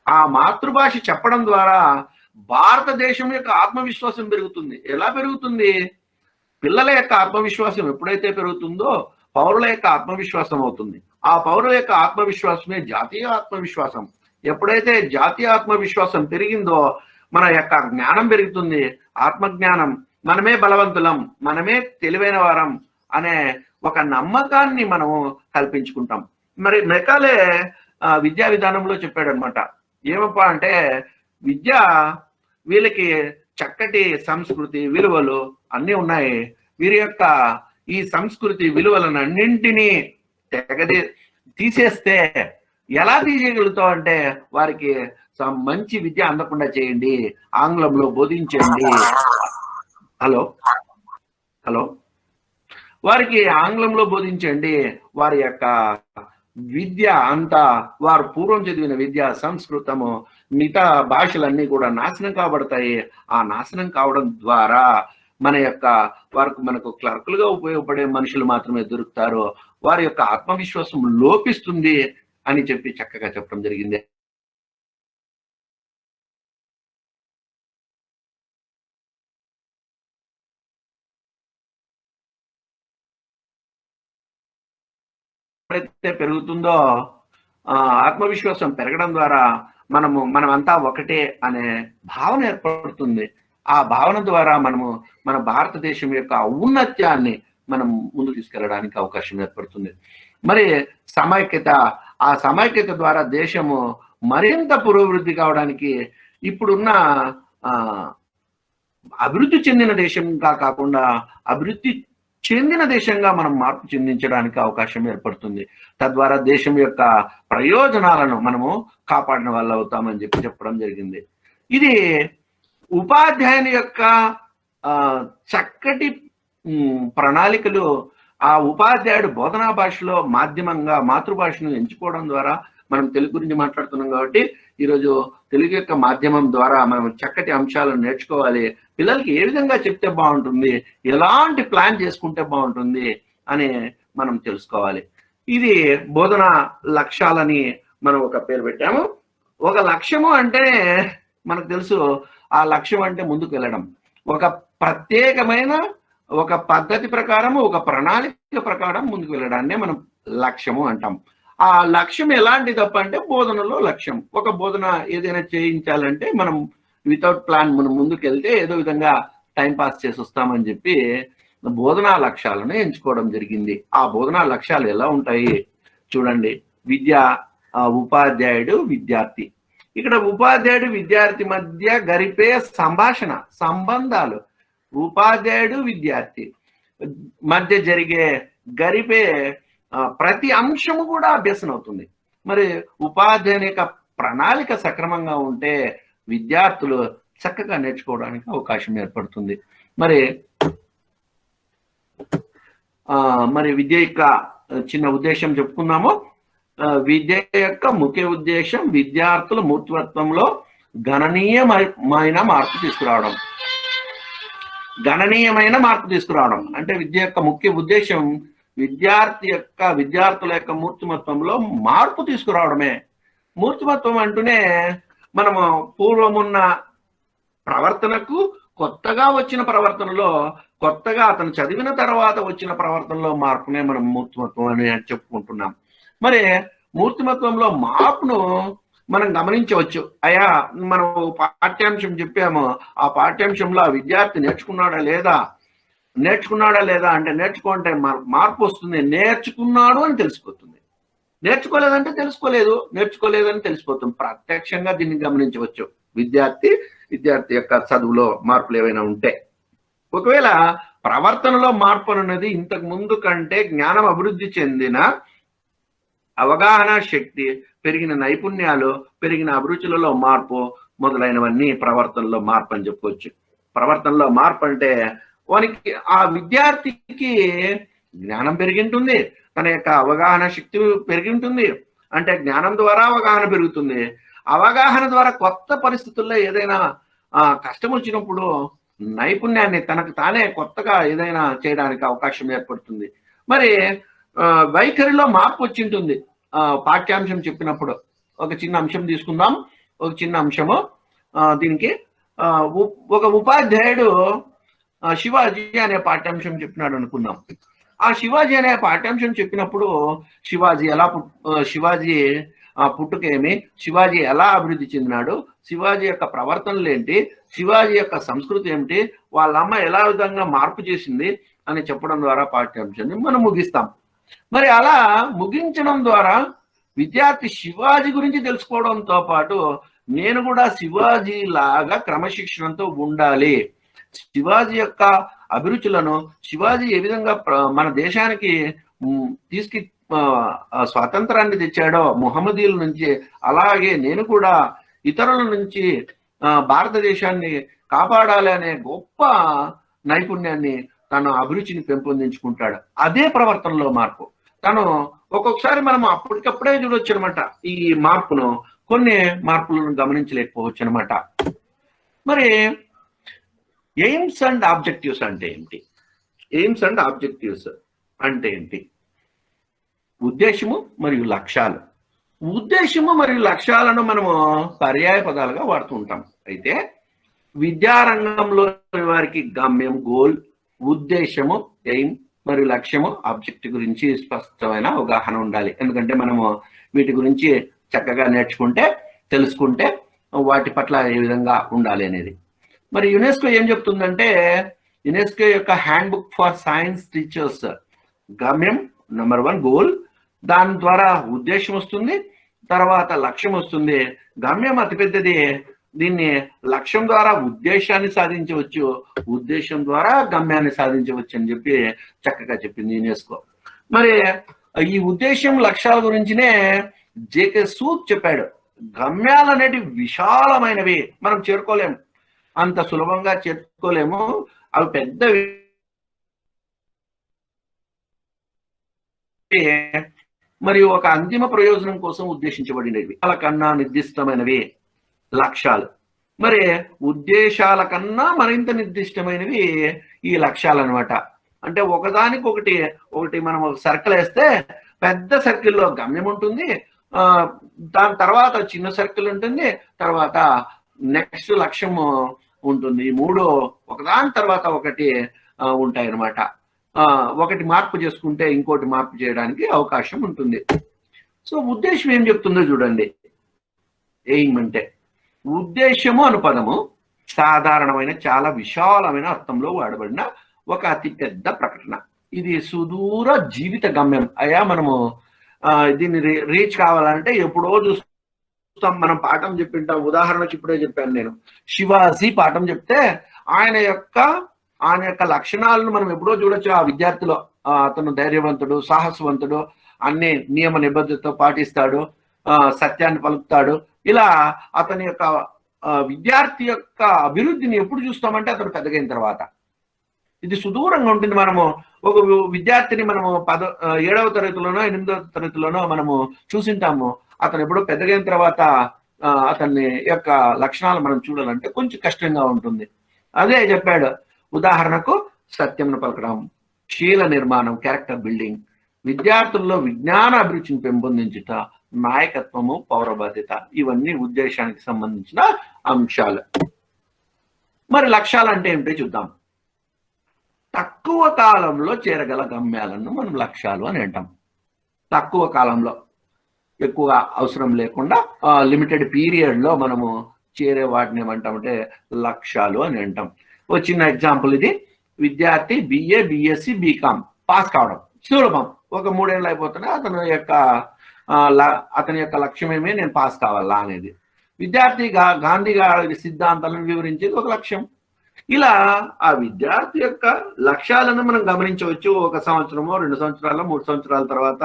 ఆ మాతృభాష చెప్పడం ద్వారా భారతదేశం యొక్క ఆత్మవిశ్వాసం పెరుగుతుంది. ఎలా పెరుగుతుంది? పిల్లల యొక్క ఆత్మవిశ్వాసం ఎప్పుడైతే పెరుగుతుందో పౌరుల యొక్క ఆత్మవిశ్వాసం అవుతుంది. ఆ పౌరుల యొక్క ఆత్మవిశ్వాసమే జాతీయ ఆత్మవిశ్వాసం. ఎప్పుడైతే జాతీయ ఆత్మవిశ్వాసం పెరిగిందో మన యొక్క జ్ఞానం పెరుగుతుంది. ఆత్మజ్ఞానం, మనమే బలవంతులం, మనమే తెలివైన వారం అనే ఒక నమ్మకాన్ని మనము కల్పించుకుంటాం. మరి మెకాలే విద్యా విధానంలో చెప్పాడు అనమాట. ఏమప్పా అంటే విద్య వీళ్ళకి చక్కటి సంస్కృతి విలువలు అన్నీ ఉన్నాయి. వీరి యొక్క ఈ సంస్కృతి విలువలను అన్నింటినీ తీసేస్తే ఎలా తీసేయగలుగుతావు అంటే, వారికి మంచి విద్య అందకుండా చేయండి, ఆంగ్లంలో బోధించండి. హలో వారికి ఆంగ్లంలో బోధించండి. వారి యొక్క విద్య అంతా, వారు పూర్వం చదివిన విద్య, సంస్కృతము, మిగతా భాషలన్నీ కూడా నాశనం కాబడతాయి. ఆ నాశనం కావడం ద్వారా మనకు క్లర్కులుగా ఉపయోగపడే మనుషులు మాత్రమే దొరుకుతారు. వారి యొక్క ఆత్మవిశ్వాసం లోపిస్తుంది అని చెప్పి చక్కగా చెప్పడం జరిగింది. ఎప్పుడైతే పెరుగుతుందో ఆత్మవిశ్వాసం పెరగడం ద్వారా మనమంతా ఒకటే అనే భావన ఏర్పడుతుంది. ఆ భావన ద్వారా మన భారతదేశం యొక్క ఔన్నత్యాన్ని మనం ముందుకు తీసుకెళ్ళడానికి అవకాశం ఏర్పడుతుంది. మరి ఆ సమైక్యత ద్వారా దేశము మరింత పురోభివృద్ధి కావడానికి, ఇప్పుడున్న అభివృద్ధి చెందిన దేశంగా కాకుండా అభివృద్ధి చెందిన దేశంగా మనం మార్పు చెందించడానికి అవకాశం ఏర్పడుతుంది. తద్వారా దేశం యొక్క ప్రయోజనాలను మనము కాపాడిన వాళ్ళు అవుతామని చెప్పడం జరిగింది. ఇది ఉపాధ్యాయుని యొక్క చక్కటి ప్రణాళికలు ఆ ఉపాధ్యాయుడు బోధనా భాషలో మాధ్యమంగా మాతృభాషను ఎంచుకోవడం ద్వారా, మనం తెలుగు గురించి మాట్లాడుతున్నాం కాబట్టి ఈరోజు తెలుగు యొక్క మాధ్యమం ద్వారా మనం చక్కటి అంశాలను నేర్చుకోవాలి. పిల్లలకి ఏ విధంగా చెప్తే బాగుంటుంది, ఎలాంటి ప్లాన్ చేసుకుంటే బాగుంటుంది అని మనం తెలుసుకోవాలి. ఇది బోధన లక్ష్యాలని మనం ఒక పేరు పెట్టాము. ఒక లక్ష్యము అంటే మనకు తెలుసు, ఆ లక్ష్యం అంటే ముందుకు వెళ్ళడం, ఒక ప్రత్యేకమైన ఒక పద్ధతి ప్రకారం, ఒక ప్రణాళిక ప్రకారం ముందుకు వెళ్ళడాన్నే మనం లక్ష్యము అంటాం. ఆ లక్ష్యం ఎలాంటి తప్ప అంటే బోధనలో లక్ష్యం. ఒక బోధన ఏదైనా చేయించాలంటే మనం వితౌట్ ప్లాన్ మనం ముందుకు వెళ్తే ఏదో విధంగా టైం పాస్ చేసి వస్తామని చెప్పి బోధనా లక్ష్యాలను ఎంచుకోవడం జరిగింది. ఆ బోధనా లక్ష్యాలు ఎలా ఉంటాయి చూడండి. విద్య, ఉపాధ్యాయుడు, విద్యార్థి. ఇక్కడ ఉపాధ్యాయుడు విద్యార్థి మధ్య గరిపే సంభాషణ, సంబంధాలు, ఉపాధ్యాయుడు విద్యార్థి మధ్య జరిగే గరిపే ప్రతి అంశము కూడా అభ్యసనం అవుతుంది. మరి ఉపాధ్యాయుని యొక్క ప్రణాళిక సక్రమంగా ఉంటే విద్యార్థులు చక్కగా నేర్చుకోవడానికి అవకాశం ఏర్పడుతుంది. మరి విద్య యొక్క చిన్న ఉద్దేశం చెప్పుకున్నాము. విద్య యొక్క ముఖ్య ఉద్దేశం విద్యార్థుల మూర్తిమత్వంలో గణనీయమైన మార్పు తీసుకురావడం. గణనీయమైన మార్పు తీసుకురావడం అంటే విద్య యొక్క ముఖ్య ఉద్దేశం విద్యార్థుల యొక్క మూర్తిమత్వంలో మార్పు తీసుకురావడమే. మూర్తిమత్వం అంటూనే మనము పూర్వమున్న ప్రవర్తనకు కొత్తగా వచ్చిన ప్రవర్తనలో, కొత్తగా అతను చదివిన తర్వాత వచ్చిన ప్రవర్తనలో మార్పునే మనం మూర్తిమత్వం అని చెప్పుకుంటున్నాం. మరి మూర్తిమత్వంలో మార్పును మనం గమనించవచ్చు. అయ్యా, మనం పాఠ్యాంశం చెప్పాము, ఆ పాఠ్యాంశంలో ఆ విద్యార్థి నేర్చుకున్నాడా లేదా అంటే నేర్చుకుంటే మార్పు వస్తుంది. నేర్చుకున్నాడు అని తెలిసిపోతుంది, నేర్చుకోలేదంటే నేర్చుకోలేదని తెలిసిపోతుంది. ప్రత్యక్షంగా దీన్ని గమనించవచ్చు. విద్యార్థి యొక్క చదువులో మార్పులు ఏవైనా ఉంటే, ఒకవేళ ప్రవర్తనలో మార్పు అనేది ఇంతకు ముందు కంటే జ్ఞానం అభివృద్ధి చెందిన, అవగాహన శక్తి పెరిగిన, నైపుణ్యాలు పెరిగిన, అభిరుచులలో మార్పు మొదలైనవన్నీ ప్రవర్తనలో మార్పు అని చెప్పుకోవచ్చు. ప్రవర్తనలో మార్పు అంటే వానికి, ఆ విద్యార్థికి జ్ఞానం పెరిగి ఉంటుంది, తన యొక్క అవగాహన శక్తి పెరిగి ఉంటుంది. అంటే జ్ఞానం ద్వారా అవగాహన పెరుగుతుంది. అవగాహన ద్వారా కొత్త పరిస్థితుల్లో ఏదైనా కష్టం వచ్చినప్పుడు నైపుణ్యాన్ని తనకు తానే కొత్తగా ఏదైనా చేయడానికి అవకాశం ఏర్పడుతుంది. మరి వైఖరిలో మార్పు వచ్చి ఉంటుంది. పాఠ్యాంశం చెప్పినప్పుడు ఒక చిన్న అంశం తీసుకుందాం. ఒక చిన్న అంశము, దీనికి ఒక ఉపాధ్యాయుడు శివాజీ అనే పాఠ్యాంశం చెప్పినాడు అనుకుందాం. ఆ శివాజీ అనే పాఠ్యాంశం చెప్పినప్పుడు శివాజీ పుట్టుకేమి, శివాజీ ఎలా అభివృద్ధి చెందినాడు, శివాజీ యొక్క ప్రవర్తనలు ఏంటి, శివాజీ యొక్క సంస్కృతి ఏమిటి, వాళ్ళ అమ్మ ఎలా విధంగా మార్పు చేసింది అని చెప్పడం ద్వారా పాఠ్యాంశాన్ని మనం ముగిస్తాం. మరి అలా ముగించడం ద్వారా విద్యార్థి శివాజీ గురించి తెలుసుకోవడంతో పాటు నేను కూడా శివాజీ లాగా క్రమశిక్షణతో ఉండాలి, శివాజీ యొక్క అభిరుచులను, శివాజీ ఏ విధంగా మన దేశానికి స్వాతంత్రాన్ని తెచ్చాడో ముహమ్మదీయుల నుంచి, అలాగే నేను కూడా ఇతరుల నుంచి భారతదేశాన్ని కాపాడాలి అనే గొప్ప నైపుణ్యాన్ని, తన అభిరుచిని పెంపొందించుకుంటాడు. అదే ప్రవర్తనలో మార్పు. తను ఒక్కొక్కసారి మనం అప్పటికప్పుడే చూడొచ్చు అనమాట. ఈ మార్పును, కొన్ని మార్పులను గమనించలేకపోవచ్చు అనమాట. మరి ఎయిమ్స్ అండ్ ఆబ్జెక్టివ్స్ అంటే ఏంటి? ఎయిమ్స్ అండ్ ఆబ్జెక్టివ్స్ అంటే ఏంటి? ఉద్దేశము మరియు లక్ష్యాలు. ఉద్దేశము మరియు లక్ష్యాలను మనము పర్యాయ పదాలుగా వాడుతూ ఉంటాం. అయితే విద్యారంగంలో వారికి గమ్యం, గోల్, ఉద్దేశము, ఎయిమ్ మరియు లక్ష్యము, ఆబ్జెక్టివ్ గురించి స్పష్టమైన అవగాహన ఉండాలి. ఎందుకంటే మనము వీటి గురించి చక్కగా నేర్చుకుంటే, తెలుసుకుంటే వాటి పట్ల ఏ విధంగా ఉండాలి అనేది. మరి యునెస్కో ఏం చెప్తుందంటే, యునెస్కో యొక్క hand book for science teachers, గమ్యం నెంబర్ 1 గోల్, దాని ద్వారా ఉద్దేశం వస్తుంది, తర్వాత లక్ష్యం వస్తుంది. గమ్యం అతిపెద్దది, దీన్ని లక్ష్యం ద్వారా ఉద్దేశాన్ని సాధించవచ్చు, ఉద్దేశం ద్వారా గమ్యాన్ని సాధించవచ్చు అని చెప్పి చక్కగా చెప్పింది యునెస్కో. మరి ఈ ఉద్దేశం, లక్ష్యాల గురించినే జేకే సూద్ చెప్పాడు. గమ్యాలు అనేటివి విశాలమైనవి, మనం చేరుకోలేము, అంత సులభంగా చేరుకోలేము, అవి పెద్దవి. మరియు ఒక అంతిమ ప్రయోజనం కోసం ఉద్దేశించబడినవి. వాళ్ళ కన్నా నిర్దిష్టమైనవి లక్ష్యాలు. మరి ఉద్దేశాల కన్నా మరింత నిర్దిష్టమైనవి ఈ లక్ష్యాలు అనమాట. అంటే ఒకదానికొకటి మనం ఒక సర్కిల్ వేస్తే పెద్ద సర్కిల్లో గమ్యం ఉంటుంది, దాని తర్వాత చిన్న సర్కిల్ ఉంటుంది, తర్వాత నెక్స్ట్ లక్ష్యము ఉంటుంది. ఈ మూడు ఒకదాని తర్వాత ఒకటి ఉంటాయి అన్నమాట. ఒకటి మార్పు చేసుకుంటే ఇంకోటి మార్పు చేయడానికి అవకాశం ఉంటుంది. సో ఉద్దేశం ఏం చెప్తుందో చూడండి. ఎయిమ్ అంటే ఉద్దేశము అను పదము సాధారణమైన చాలా విశాలమైన అర్థంలో వాడబడిన ఒక అతి పెద్ద ప్రకటన. ఇది సుదూర జీవిత గమ్యం. అయ్యా మనము దీన్ని రీచ్ కావాలంటే ఎప్పుడో చూస్తాం. మనం పాఠం చెప్పింటాం. ఉదాహరణకి ఇప్పుడే చెప్పాను నేను, శివాజీ పాఠం చెప్తే ఆయన యొక్క లక్షణాలను మనం ఎప్పుడో చూడొచ్చు. ఆ విద్యార్థిలో అతను ధైర్యవంతుడు, సాహసవంతుడు, అన్ని నియమ నిబద్ధతతో పాటిస్తాడు, సత్యాన్ని పలుకుతాడు. ఇలా అతని యొక్క విద్యార్థి యొక్క అభివృద్ధిని ఎప్పుడు చూస్తామంటే అతను పెద్దగైన తర్వాత. ఇది సుదూరంగా ఉంటుంది. మనము ఒక విద్యార్థిని మనము 7వ తరగతిలోనో 8వ తరగతిలోనో మనము చూసింటాము. అతను ఎప్పుడో పెద్దగైన తర్వాత అతని యొక్క లక్షణాలు మనం చూడాలంటే కొంచెం కష్టంగా ఉంటుంది. అదే చెప్పాడు. ఉదాహరణకు సత్యంను పలకడం, శీల నిర్మాణం, క్యారెక్టర్ బిల్డింగ్, విద్యార్థుల్లో విజ్ఞాన అభిరుచిని పెంపొందించుట, నాయకత్వము, పౌర బాధ్యత, ఇవన్నీ ఉద్దేశానికి సంబంధించిన అంశాలు. మరి లక్ష్యాలు అంటే ఏమిటో చూద్దాం. తక్కువ కాలంలో చేరగల గమ్యాలను మనం లక్ష్యాలు అని అంటాం. తక్కువ కాలంలో, ఎక్కువ అవసరం లేకుండా లిమిటెడ్ పీరియడ్లో మనము చేరే వాటిని ఏమంటామంటే లక్ష్యాలు అని అంటాం. ఒక చిన్న ఎగ్జాంపుల్ ఇది. విద్యార్థి బిఏ, బిఎస్సి, బీకామ్ పాస్ కావడం సులభం. ఒక 3 ఏళ్ళు అయిపోతున్నా అతని యొక్క లక్ష్యం ఏమే, నేను పాస్ కావాలా అనేది. విద్యార్థి గాంధీ గారి సిద్ధాంతాలను వివరించేది ఒక లక్ష్యం. ఇలా ఆ విద్యార్థి యొక్క లక్ష్యాలను మనం గమనించవచ్చు. 1 సంవత్సరమో 2 సంవత్సరాలు 3 సంవత్సరాల తర్వాత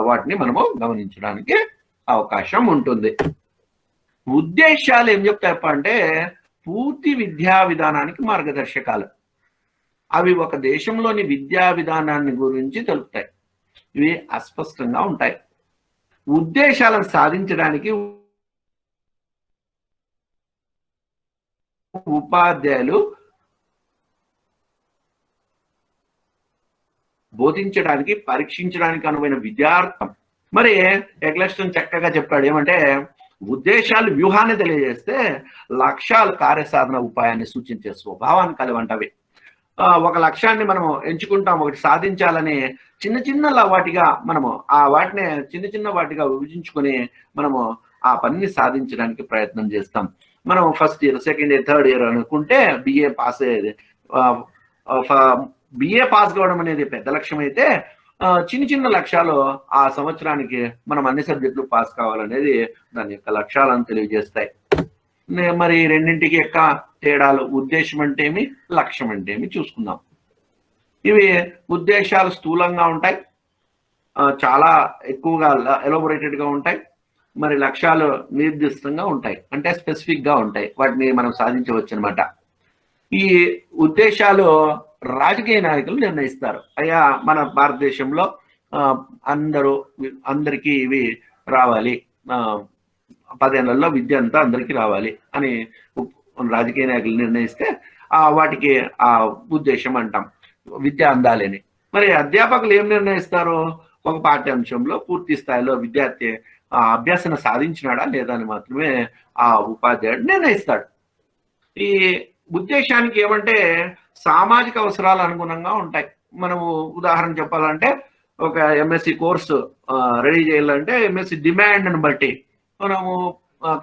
వాటిని మనము గమనించడానికి అవకాశం ఉంటుంది. ఉద్దేశాలు ఏం చెప్తాయంటే పూర్తి విద్యా విధానానికి మార్గదర్శకాలు. అవి ఒక దేశంలోని విద్యా విధానాన్ని గురించి తెలుపుతాయి. ఇవి అస్పష్టంగా ఉంటాయి. ఉద్దేశాలను సాధించడానికి ఉపాధ్యాయులు బోధించడానికి, పరీక్షించడానికి అనువైన విద్యార్థం. మరి ఎగ్లెస్టన్ చక్కగా చెప్పాడు. ఏమంటే ఉద్దేశాలు వ్యూహాన్ని తెలియజేస్తే లక్ష్యాలు కార్యసాధన ఉపాయాన్ని సూచించే స్వభావాన్ని కలివంటవి. ఒక లక్ష్యాన్ని మనము ఎంచుకుంటాం, ఒకటి సాధించాలని చిన్న వాటిగా మనము వాటిని చిన్న వాటిగా విభజించుకొని మనము ఆ పనిని సాధించడానికి ప్రయత్నం చేస్తాం. మనం first year, second year, third year అనుకుంటే బిఏ పాస్ అయ్యేది. బిఏ పాస్ కావడం అనేది పెద్ద లక్ష్యం అయితే, చిన్న లక్ష్యాలు ఆ సంవత్సరానికి మనం అన్ని సబ్జెక్టులు పాస్ కావాలనేది దాని యొక్క లక్ష్యాలను తెలియజేస్తాయి. మరి రెండింటికి యొక్క తేడాలు, ఉద్దేశం అంటే ఏమి, లక్ష్యం అంటే ఏమి చూసుకుందాం. ఇవి ఉద్దేశాలు స్థూలంగా ఉంటాయి, చాలా ఎక్కువగా ఎలాబొరేటెడ్ గా ఉంటాయి. మరి లక్ష్యాలు నిర్దిష్టంగా ఉంటాయి, అంటే స్పెసిఫిక్ గా ఉంటాయి. వాటిని మనం సాధించవచ్చు అనమాట. ఈ ఉద్దేశాలు రాజకీయ నాయకులు నిర్ణయిస్తారు. అయ్యా మన భారతదేశంలో అందరికీ ఇవి రావాలి, 10 ఏళ్లలో విద్య అంతా అందరికీ రావాలి అని రాజకీయ నాయకులు నిర్ణయిస్తే వాటికి ఉద్దేశం అంటాం, విద్య అందాలని. మరి అధ్యాపకులు ఏం నిర్ణయిస్తారు? ఒక పాఠ్యాంశంలో పూర్తి స్థాయిలో విద్యార్థి అభ్యాసన సాధించినాడా లేదా అని మాత్రమే ఆ ఉపాధ్యాయుడు నిర్ణయిస్తాడు. ఈ ఉద్దేశానికి ఏమంటే సామాజిక అవసరాలు అనుగుణంగా ఉంటాయి. మనము ఉదాహరణ చెప్పాలంటే ఒక ఎంఎస్సి కోర్సు రెడీ చేయాలంటే ఎంఎస్సి డిమాండ్ని బట్టి మనము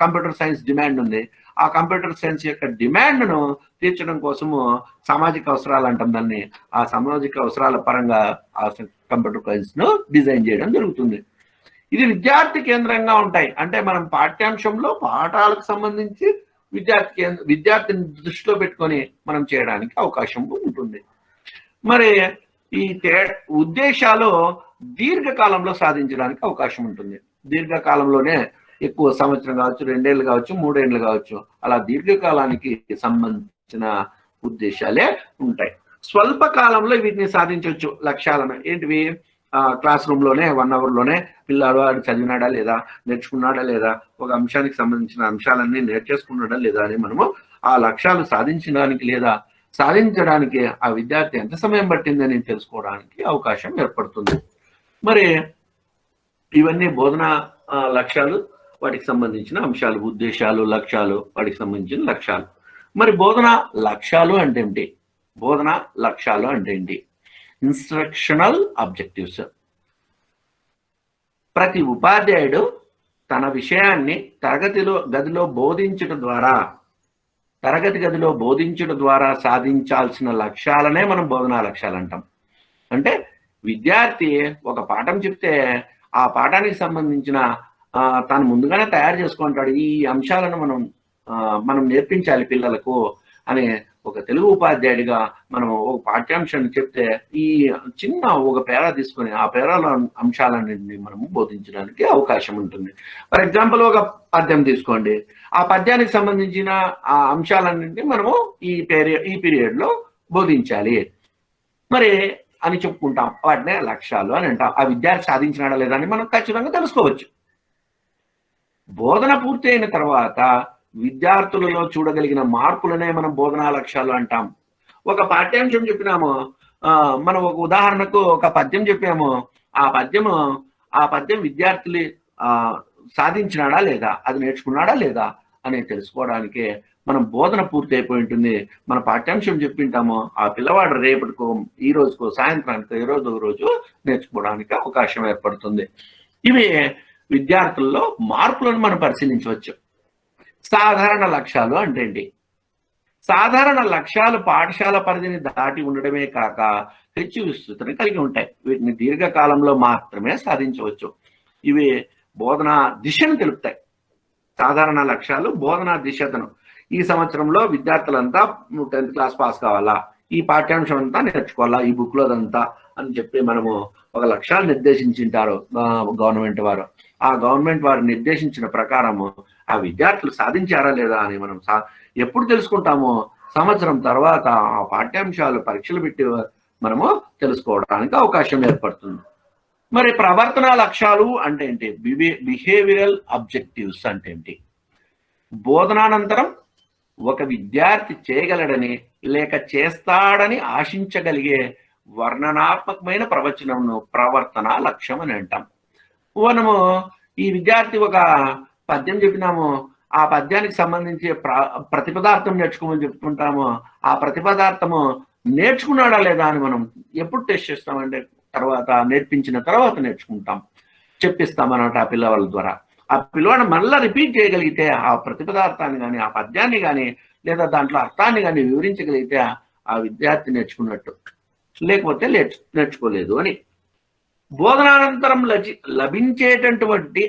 కంప్యూటర్ సైన్స్ డిమాండ్ ఉంది. ఆ కంప్యూటర్ సైన్స్ యొక్క డిమాండ్ను తీర్చడం కోసము సామాజిక అవసరాలు అంటాం దాన్ని. ఆ సామాజిక అవసరాల పరంగా ఆ కంప్యూటర్ సైన్స్ ను డిజైన్ చేయడం జరుగుతుంది. ఇది విద్యార్థి కేంద్రంగా ఉంటాయి. అంటే మనం పాఠ్యాంశంలో పాఠాలకు సంబంధించి విద్యార్థిని దృష్టిలో పెట్టుకొని మనం చేయడానికి అవకాశం ఉంటుంది. మరి ఈ ఉద్దేశాలు దీర్ఘకాలంలో సాధించడానికి అవకాశం ఉంటుంది. దీర్ఘకాలంలోనే ఎక్కువ సంవత్సరం కావచ్చు, 2 ఏళ్ళు కావచ్చు, 3 ఏళ్ళు కావచ్చు, అలా దీర్ఘకాలానికి సంబంధించిన ఉద్దేశాలే ఉంటాయి. స్వల్ప కాలంలో వీటిని సాధించవచ్చు లక్ష్యాలను. ఏంటివి? క్లాస్ రూమ్ లోనే 1 అవర్ లోనే పిల్లవాడు చదివినాడా లేదా, నేర్చుకున్నాడా లేదా, ఒక అంశానికి సంబంధించిన అంశాలన్నీ నేర్చేసుకున్నాడా లేదా అని మనము ఆ లక్ష్యాలు సాధించడానికి లేదా సాధించడానికి ఆ విద్యార్థి ఎంత సమయం పట్టిందని తెలుసుకోవడానికి అవకాశం ఏర్పడుతుంది. మరి ఇవన్నీ బోధన లక్ష్యాలు, వాటికి సంబంధించిన అంశాలు, ఉద్దేశాలు, లక్ష్యాలు, వాటికి సంబంధించిన లక్ష్యాలు. మరి బోధన లక్ష్యాలు అంటే ఏంటి? బోధన లక్ష్యాలు అంటే ఏంటి? Instructional objectives. ప్రతి ఉపాధ్యాయుడు తన విషయాన్ని తరగతి గదిలో బోధించడం ద్వారా సాధించాల్సిన లక్ష్యాలనే మనం బోధనా లక్ష్యాలు అంటాం. అంటే విద్యార్థి ఒక పాఠం చెప్తే ఆ పాఠానికి సంబంధించిన తాను ముందుగానే తయారు చేసుకుంటాడు. ఈ అంశాలను మనం నేర్పించాలి పిల్లలకు అనే ఒక తెలుగు ఉపాధ్యాయుడిగా మనం ఒక పాఠ్యాంశాన్ని చెప్తే ఈ చిన్న ఒక పేరా తీసుకొని ఆ పేరాలో అంశాలన్నింటినీ మనము బోధించడానికి అవకాశం ఉంటుంది. ఫర్ ఎగ్జాంపుల్ ఒక పద్యం తీసుకోండి, ఆ పద్యానికి సంబంధించిన ఆ అంశాలన్నింటినీ మనము ఈ పీరియడ్ లో బోధించాలి మరి అని చెప్పుకుంటాం. వాటినే లక్ష్యాలు అని అంటాం. ఆ విద్యార్థి సాధించినాడా లేదా అని మనం ఖచ్చితంగా తెలుసుకోవచ్చు. బోధన పూర్తి అయిన తర్వాత విద్యార్థులలో చూడగలిగిన మార్పులనే మనం బోధనా లక్ష్యాలు అంటాం. ఒక పాఠ్యాంశం చెప్పినాము, మనం ఒక ఉదాహరణకు ఒక పద్యం చెప్పాము, ఆ పద్యం విద్యార్థులు సాధించినాడా లేదా, అది నేర్చుకున్నాడా లేదా అని తెలుసుకోవడానికే మనం బోధన పూర్తి అయిపోయి ఉంటుంది. మన పాఠ్యాంశం చెప్పింటాము, ఆ పిల్లవాడు రేపటికో, ఈ రోజుకో, సాయంత్రానికో, ఈ రోజు నేర్చుకోవడానికి అవకాశం ఏర్పడుతుంది. ఇవి విద్యార్థుల్లో మార్పులను మనం పరిశీలించవచ్చు. సాధారణ లక్ష్యాలు అంటే ఏంటి? సాధారణ లక్ష్యాలు పాఠశాల పరిధిని దాటి ఉండడమే కాక హెచ్చు విస్తృతిని కలిగి ఉంటాయి. వీటిని దీర్ఘకాలంలో మాత్రమే సాధించవచ్చు. ఇవి బోధనా దిశను తెలుపుతాయి. సాధారణ లక్ష్యాలు బోధనా దిశను. ఈ సంవత్సరంలో విద్యార్థులంతా 10th క్లాస్ పాస్ కావాలా, ఈ పాఠ్యాంశం అంతా నేర్చుకోవాలా, ఈ బుక్ లోదంతా అని చెప్పి మనము ఒక లక్ష్యాలు నిర్దేశించింటారు గవర్నమెంట్ వారు. ఆ గవర్నమెంట్ వారు నిర్దేశించిన ప్రకారము ఆ విద్యార్థులు సాధించారా లేదా అని మనం ఎప్పుడు తెలుసుకుంటామో సంవత్సరం తర్వాత ఆ పాఠ్యాంశాలు పరీక్షలు పెట్టి మనము తెలుసుకోవడానికి అవకాశం ఏర్పడుతుంది. మరి ప్రవర్తన లక్ష్యాలు అంటే ఏంటి? బిహేవియరల్ ఆబ్జెక్టివ్స్ అంటే ఏంటి? బోధనానంతరం ఒక విద్యార్థి చేయగలడని లేక చేస్తాడని ఆశించగలిగే వర్ణనాత్మకమైన ప్రవచనంను ప్రవర్తన లక్ష్యం అని అంటాం. మనము ఈ విద్యార్థి ఒక పద్యం చెప్పినాము, ఆ పద్యానికి సంబంధించి ప్రతిపదార్థం నేర్చుకోమని చెప్పుకుంటాము. ఆ ప్రతిపదార్థము నేర్చుకున్నాడా లేదా అని మనం ఎప్పుడు టెస్ట్ చేస్తామంటే నేర్పించిన తర్వాత నేర్చుకుంటాం, చెప్పిస్తాం అన్నమాట ఆ పిల్లవాళ్ళ ద్వారా. ఆ పిల్లవాడు మళ్ళీ రిపీట్ చేయగలిగితే ఆ ప్రతిపదార్థాన్ని కానీ, ఆ పద్యాన్ని కానీ, లేదా దాంట్లో అర్థాన్ని కానీ వివరించగలిగితే ఆ విద్యార్థి నేర్చుకున్నట్టు, లేకపోతే నేర్చుకోలేదు అని. బోధనానంతరం లభించేటటువంటి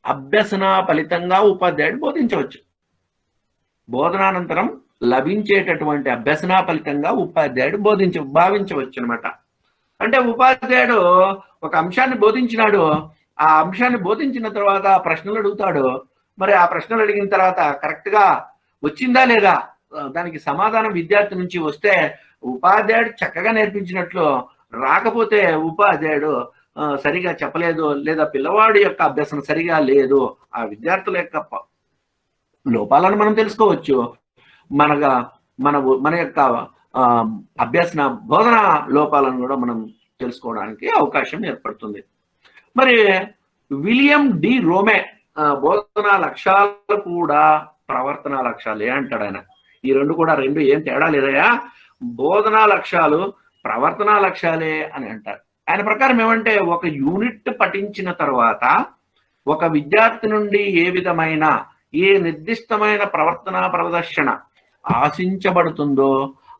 అభ్యసన ఫలితంగా ఉపాధ్యాయుడు బోధించవచ్చు. బోధనానంతరం లభించేటటువంటి అభ్యసన ఫలితంగా ఉపాధ్యాయుడు భావించవచ్చు అనమాట. అంటే ఉపాధ్యాయుడు ఒక అంశాన్ని బోధించినాడు, ఆ అంశాన్ని బోధించిన తర్వాత ప్రశ్నలు అడుగుతాడు. మరి ఆ ప్రశ్నలు అడిగిన తర్వాత కరెక్ట్ గా వచ్చిందా లేదా, దానికి సమాధానం విద్యార్థి నుంచి వస్తే ఉపాధ్యాయుడు చక్కగా నేర్పించినట్లు, రాకపోతే ఉపాధ్యాయుడు సరిగా చెప్పలేదు, లేదా పిల్లవాడి యొక్క అభ్యసన సరిగా లేదు, ఆ విద్యార్థుల యొక్క లోపాలను మనం తెలుసుకోవచ్చు. మన యొక్క అభ్యసన బోధన లోపాలను కూడా మనం తెలుసుకోవడానికి అవకాశం ఏర్పడుతుంది. మరి విలియం డి రోమే బోధనా లక్ష్యాలు కూడా ప్రవర్తన లక్ష్యాలే అంటాడు ఆయన. ఈ రెండు ఏం తేడా లేదయా, బోధనా లక్ష్యాలు ప్రవర్తన లక్ష్యాలే అని అంటారు. ఆయన ప్రకారం ఏమంటే, ఒక యూనిట్ పఠించిన తర్వాత ఒక విద్యార్థి నుండి ఏ నిర్దిష్టమైన ప్రవర్తన ప్రదర్శన ఆశించబడుతుందో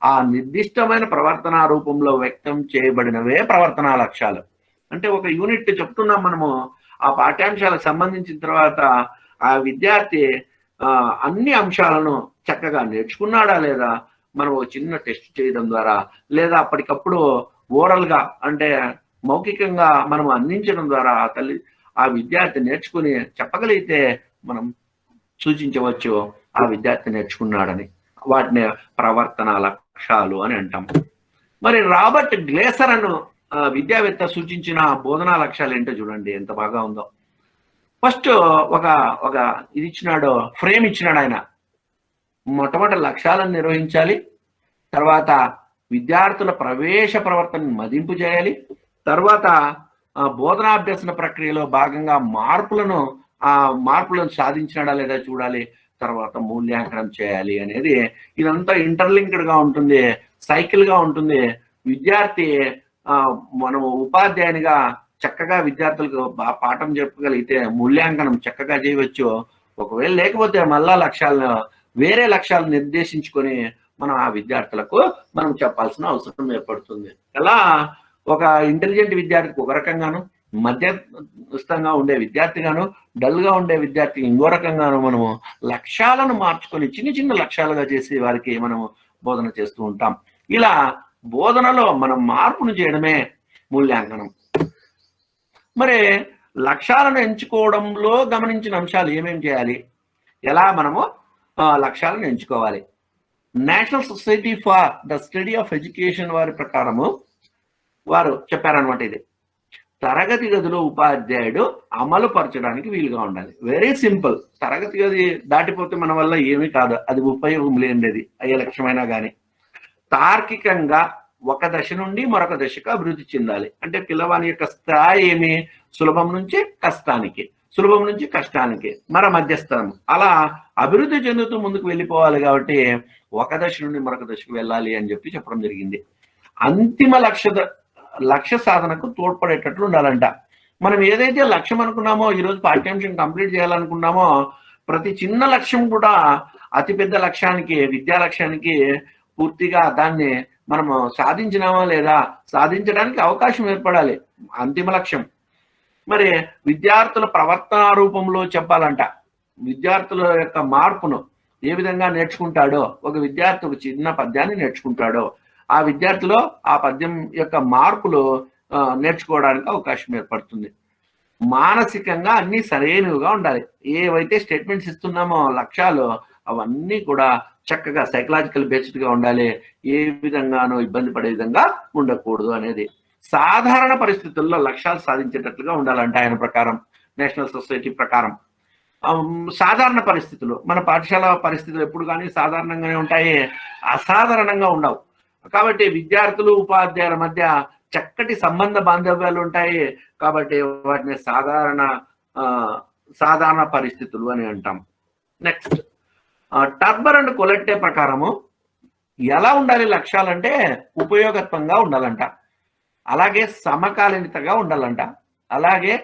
ఆ నిర్దిష్టమైన ప్రవర్తన రూపంలో వ్యక్తం చేయబడినవే ప్రవర్తన లక్ష్యాలు. అంటే ఒక యూనిట్ చెప్తున్నాం మనము, ఆ పాఠ్యాంశాలకు సంబంధించిన తర్వాత ఆ విద్యార్థి అన్ని అంశాలను చక్కగా నేర్చుకున్నాడా లేదా మనం ఒక చిన్న టెస్ట్ చేయడం ద్వారా, లేదా అప్పటికప్పుడు ఓరల్ గా అంటే మౌఖికంగా మనం అందించడం ద్వారా ఆ విద్యార్థి నేర్చుకుని చెప్పగలిగితే మనం సూచించవచ్చు ఆ విద్యార్థి నేర్చుకున్నాడని. వాటిని ప్రవర్తన లక్ష్యాలు అని అంటాం. మరి రాబర్ట్ గ్లేసర్ విద్యావేత్త సూచించిన బోధనా లక్ష్యాలు ఏంటో చూడండి ఎంత బాగా ఉందో. ఫస్ట్ ఒక ఒక ఇది ఇచ్చినాడు, ఫ్రేమ్ ఇచ్చినాడు ఆయన. మొట్టమొదటి లక్ష్యాలను నిర్వహించాలి, తర్వాత విద్యార్థుల ప్రవేశ ప్రవర్తనను మదింపు చేయాలి, తర్వాత బోధనాభ్యసన ప్రక్రియలో భాగంగా మార్పులను సాధించినాడా లేదా చూడాలి, తర్వాత మూల్యాంకనం చేయాలి అనేది. ఇదంతా ఇంటర్లింక్డ్ గా ఉంటుంది, సైకిల్ గా ఉంటుంది. విద్యార్థి మనము ఉపాధ్యాయునిగా చక్కగా విద్యార్థులకు పాఠం చెప్పగలిగితే మూల్యాంకనం చక్కగా చేయవచ్చు. ఒకవేళ లేకపోతే మళ్ళా వేరే లక్ష్యాలను నిర్దేశించుకొని మనం ఆ విద్యార్థులకు మనం చెప్పాల్సిన అవసరం ఏర్పడుతుంది. అలా ఒక ఇంటెలిజెంట్ విద్యార్థికి ఒక రకంగాను, మధ్యస్థంగా ఉండే విద్యార్థిగాను, డల్ గా ఉండే విద్యార్థి ఇంకో రకంగాను మనము లక్ష్యాలను మార్చుకొని చిన్న చిన్న లక్ష్యాలుగా చేసి వారికి మనము బోధన చేస్తూ ఉంటాం. ఇలా బోధనలో మనం మార్పును చేయడమే మూల్యాంకనం. మరి లక్ష్యాలను ఎంచుకోవడంలో గమనించిన అంశాలు ఏమేమి చేయాలి, ఎలా మనము లక్ష్యాలను ఎంచుకోవాలి? National society for the study of education వారి ప్రకారము వారు చెప్పారనమాట. ఇది తరగతి గదిలో ఉపాధ్యాయుడు అమలు పరచడానికి వీలుగా ఉండాలి. Very simple. తరగతి గది దాటిపోతే మన వల్ల ఏమీ కాదు, అది ఉపయోగం లేనిది అయ్యే లక్ష్యమైనా కానీ. తార్కికంగా ఒక దశ నుండి మరొక దశకు అభివృద్ధి చెందాలి. అంటే పిల్లవాని యొక్క స్థాయి ఏమి, సులభం నుంచి కష్టానికి మధ్యస్థం, అలా అభివృద్ధి చెందుతూ ముందుకు వెళ్ళిపోవాలి. కాబట్టి ఒక దశ నుండి మరొక దశకు వెళ్ళాలి అని చెప్పడం జరిగింది. అంతిమ లక్ష్య సాధనకు తోడ్పడేటట్లు ఉండాలంట. మనం ఏదైతే లక్ష్యం అనుకున్నామో, ఈరోజు పాఠ్యాంశం కంప్లీట్ చేయాలనుకున్నామో, ప్రతి చిన్న లక్ష్యం కూడా అతిపెద్ద లక్ష్యానికి, విద్యా లక్ష్యానికి పూర్తిగా దాన్ని మనము సాధించినామా లేదా, సాధించడానికి అవకాశం ఏర్పడాలి అంతిమ లక్ష్యం. మరి విద్యార్థుల ప్రవర్తన రూపంలో చెప్పాలంట. విద్యార్థుల యొక్క మార్పును ఏ విధంగా నేర్చుకుంటాడో, ఒక విద్యార్థి ఒక చిన్న పద్యాన్ని నేర్చుకుంటాడో, ఆ విద్యార్థిలో ఆ పద్యం యొక్క మార్పులు నేర్చుకోవడానికి అవకాశం ఏర్పడుతుంది. మానసికంగా అన్ని సరైనవిగా ఉండాలి. ఏవైతే స్టేట్మెంట్స్ ఇస్తున్నామో లక్ష్యాలు, అవన్నీ కూడా చక్కగా సైకలాజికల్ బేస్డ్ గా ఉండాలి. ఏ విధంగానూ ఇబ్బంది పడే విధంగా ఉండకూడదు అనేది. సాధారణ పరిస్థితుల్లో లక్ష్యాలు సాధించేటట్లుగా ఉండాలంటే ఆయన ప్రకారం, నేషనల్ సొసైటీ ప్రకారం. సాధారణ పరిస్థితులు, మన పాఠశాల పరిస్థితులు ఎప్పుడు కానీ సాధారణంగానే ఉంటాయి, అసాధారణంగా ఉండవు. కాబట్టి విద్యార్థులు ఉపాధ్యాయుల మధ్య చక్కటి సంబంధ బాంధవ్యాలు ఉంటాయి. కాబట్టి వాటిని సాధారణ పరిస్థితులు అని అంటాం. నెక్స్ట్, టర్బర్ అండ్ కొలెట్టే ప్రకారము ఎలా ఉండాలి లక్ష్యాలంటే, ఉపయోగత్వంగా ఉండాలంట, అలాగే సమకాలీనతగా ఉండాలంట, అలాగే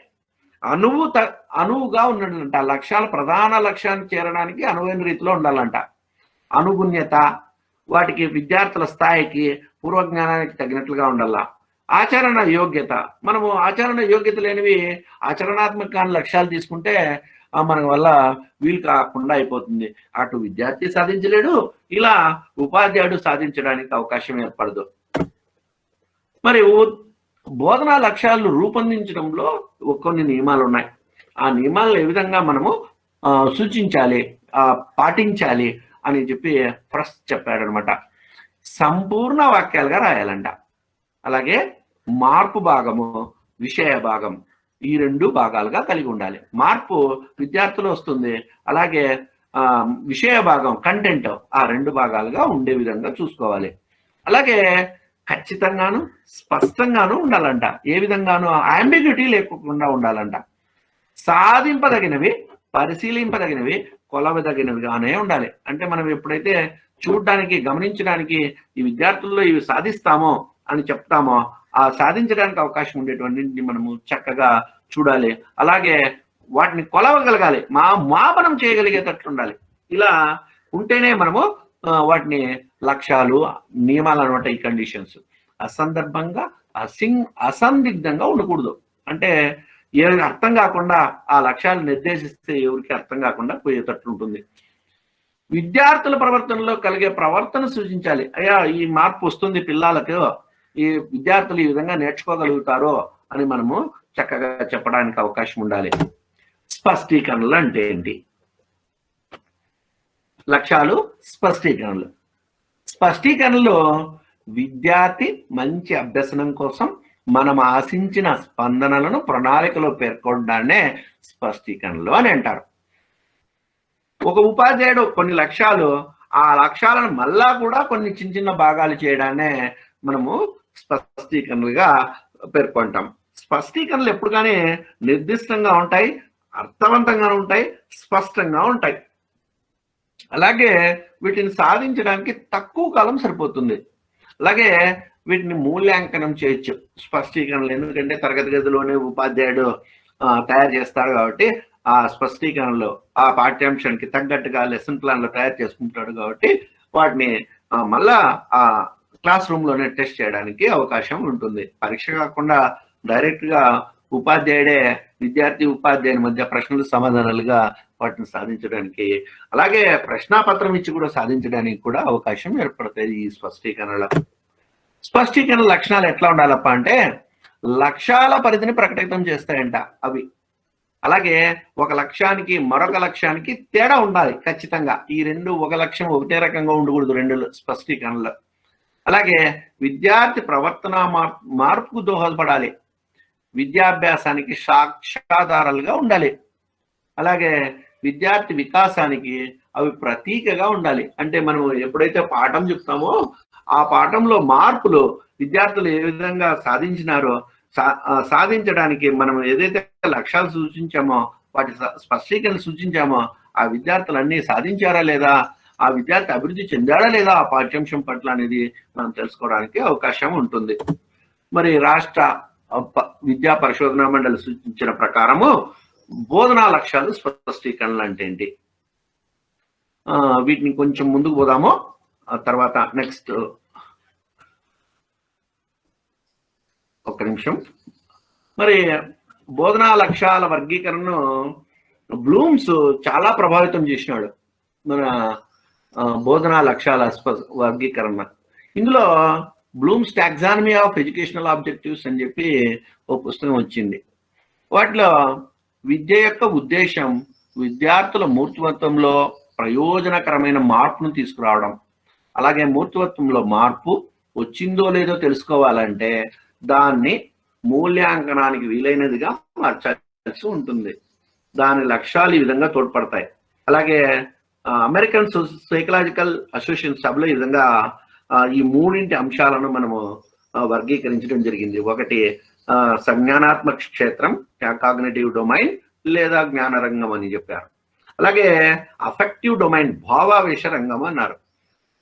అనువుగా ఉండాలంట. లక్ష్యాలు ప్రధాన లక్ష్యాన్ని చేరడానికి అనువైన రీతిలో ఉండాలంట. అనుగుణ్యత, వాటికి విద్యార్థుల స్థాయికి, పూర్వజ్ఞానానికి తగినట్లుగా ఉండాల. ఆచరణ యోగ్యత, మనము ఆచరణ యోగ్యత లేనివి ఆచరణాత్మక లక్ష్యాలు తీసుకుంటే మన వల్ల వీలు కాకుండా అయిపోతుంది. అటు విద్యార్థి సాధించలేడు, ఇలా ఉపాధ్యాయుడు సాధించడానికి అవకాశం ఏర్పడదు. మరి బోధనా లక్ష్యాలను రూపొందించడంలో కొన్ని నియమాలు ఉన్నాయి. ఆ నియమాలను ఏ విధంగా మనము సూచించాలి, పాటించాలి అని చెప్పి ఫస్ట్ చెప్పాడనమాట. సంపూర్ణ వాక్యాలుగా రాయాలంట. అలాగే మార్పు భాగము, విషయ భాగం, ఈ రెండు భాగాలుగా కలిగి ఉండాలి. మార్పు విద్యార్థులు వస్తుంది, అలాగే విషయ భాగం, కంటెంట్, ఆ రెండు భాగాలుగా ఉండే విధంగా చూసుకోవాలి. అలాగే ఖచ్చితంగాను స్పష్టంగాను ఉండాలంట. ఏ విధంగాను అంబిగ్యూటీ లేకుండా ఉండాలంట. సాధింపదగినవి, పరిశీలింపదగినవి, కొలవదగినవిగానే ఉండాలి. అంటే మనం ఎప్పుడైతే చూడడానికి, గమనించడానికి ఈ విద్యార్థుల్లో ఇవి సాధిస్తామో అని చెప్తామో, ఆ సాధించడానికి అవకాశం ఉండేటువంటిని మనము చక్కగా చూడాలి. అలాగే వాటిని కొలవగలగాలి, మాపనం చేయగలిగేటట్లు ఉండాలి. ఇలా ఉంటేనే మనము వాటిని లక్ష్యాలు, నియమాలు అనమాట. ఈ కండిషన్స్ అసందర్భంగా, అసందిగ్ధంగా ఉండకూడదు. అంటే ఎవరికి అర్థం కాకుండా ఆ లక్ష్యాలు నిర్దేశిస్తే ఎవరికి అర్థం కాకుండా పోయేటట్లు ఉంటుంది. విద్యార్థుల ప్రవర్తనలో కలిగే ప్రవర్తన సూచించాలి. అయ్యా, ఈ మార్పు వస్తుంది పిల్లలకు, ఈ విద్యార్థులు ఈ విధంగా నేర్చుకోగలుగుతారో అని మనము చక్కగా చెప్పడానికి అవకాశం ఉండాలి. స్పష్టీకరణలు అంటే ఏంటి? లక్ష్యాలు, స్పష్టీకరణలు. విద్యార్థి మంచి అభ్యసనం కోసం మనం ఆశించిన స్పందనలను ప్రణాళికలో పేర్కొనడాన్నే స్పష్టీకరణలు అని అంటారు. ఒక ఉపాధ్యాయుడు కొన్ని లక్ష్యాలు, ఆ లక్ష్యాలను మళ్ళా కూడా కొన్ని చిన్న చిన్న భాగాలు చేయడాన్నే మనము స్పష్టీకరణలుగా పేర్కొంటాం. స్పష్టీకరణలు ఎప్పుడు కానీ నిర్దిష్టంగా ఉంటాయి, అర్థవంతంగా ఉంటాయి, స్పష్టంగా ఉంటాయి. అలాగే వీటిని సాధించడానికి తక్కువ కాలం సరిపోతుంది. అలాగే వీటిని మూల్యాంకనం చేయొచ్చు స్పష్టీకరణలు, ఎందుకంటే తరగతి గదిలోనే ఉపాధ్యాయుడు తయారు చేస్తాడు కాబట్టి ఆ స్పష్టీకరణలో ఆ పాఠ్యాంశానికి తగ్గట్టుగా లెసన్ ప్లాన్లో తయారు చేసుకుంటాడు కాబట్టి వాటిని మళ్ళా ఆ క్లాస్ రూమ్లోనే టెస్ట్ చేయడానికి అవకాశం ఉంటుంది. పరీక్ష కాకుండా డైరెక్ట్గా ఉపాధ్యాయుడే విద్యార్థి ఉపాధ్యాయుని మధ్య ప్రశ్నలు సమాధానాలుగా వాటిని సాధించడానికి, అలాగే ప్రశ్నాపత్రం ఇచ్చి కూడా సాధించడానికి కూడా అవకాశం ఏర్పడుతుంది ఈ స్పష్టీకరణలో. స్పష్టీకరణ లక్షణాలు ఎట్లా ఉండాలప్ప అంటే లక్ష్యాల పరిధిని ప్రకటితం చేస్తాయంట అవి. అలాగే ఒక లక్ష్యానికి మరొక లక్ష్యానికి తేడా ఉండాలి ఖచ్చితంగా. ఈ రెండు ఒక లక్ష్యం ఒకటే రకంగా ఉండకూడదు రెండు స్పష్టీకరణలు. అలాగే విద్యార్థి ప్రవర్తన మార్పుకు దోహదపడాలి, విద్యాభ్యాసానికి సాక్ష్యాధారాలుగా ఉండాలి. అలాగే విద్యార్థి వికాసానికి అవి ప్రతీకగా ఉండాలి. అంటే మనం ఎప్పుడైతే పాఠం చెప్తామో ఆ పాఠంలో మార్పులు విద్యార్థులు ఏ విధంగా సాధించినారో సాధించడానికి మనం ఏదైతే లక్ష్యాలు సూచించామో వాటి స్పష్టీకరణ సూచించామో ఆ విద్యార్థులు అన్ని సాధించారా లేదా, ఆ విద్యార్థి అభివృద్ధి చెందాడా లేదా ఆ పాఠ్యాంశం పట్ల అనేది మనం తెలుసుకోవడానికి అవకాశం ఉంటుంది. మరి రాష్ట్ర విద్యా పరిశోధనా మండలి సూచించిన ప్రకారము బోధనా లక్ష్యాలు స్పష్టీకరణలు అంటే ఏంటి, వీటిని కొంచెం ముందుకు పోదాము. తర్వాత నెక్స్ట్ ఒక్క నిమిషం. మరి బోధనా లక్ష్యాల వర్గీకరణను బ్లూమ్స్ చాలా ప్రభావితం చేసినాడు మన బోధనా లక్ష్యాల వర్గీకరణ. ఇందులో Bloom's taxonomy of educational objectives అని చెప్పి ఒక పుస్తకం వచ్చింది. వాటిలో విద్య యొక్క ఉద్దేశం విద్యార్థుల మూర్తిమత్వంలో ప్రయోజనకరమైన మార్పును తీసుకురావడం, అలాగే మూర్తిమత్వంలో మార్పు వచ్చిందో లేదో తెలుసుకోవాలంటే దాన్ని మూల్యాంకనానికి వీలైనదిగా మార్చాల్సి ఉంటుంది. దాని లక్ష్యాలు ఈ విధంగా తోడ్పడతాయి. అలాగే అమెరికన్ సైకలాజికల్ అసోసియేషన్ సభలో ఈ విధంగా ఈ మూడింటి అంశాలను మనము వర్గీకరించడం జరిగింది. ఒకటి సంజ్ఞానాత్మక క్షేత్రం, కాగ్నిటివ్ డొమైన్ లేదా జ్ఞాన రంగం అని చెప్పారు. అలాగే అఫెక్టివ్ డొమైన్, భావావేశ రంగం అన్నారు.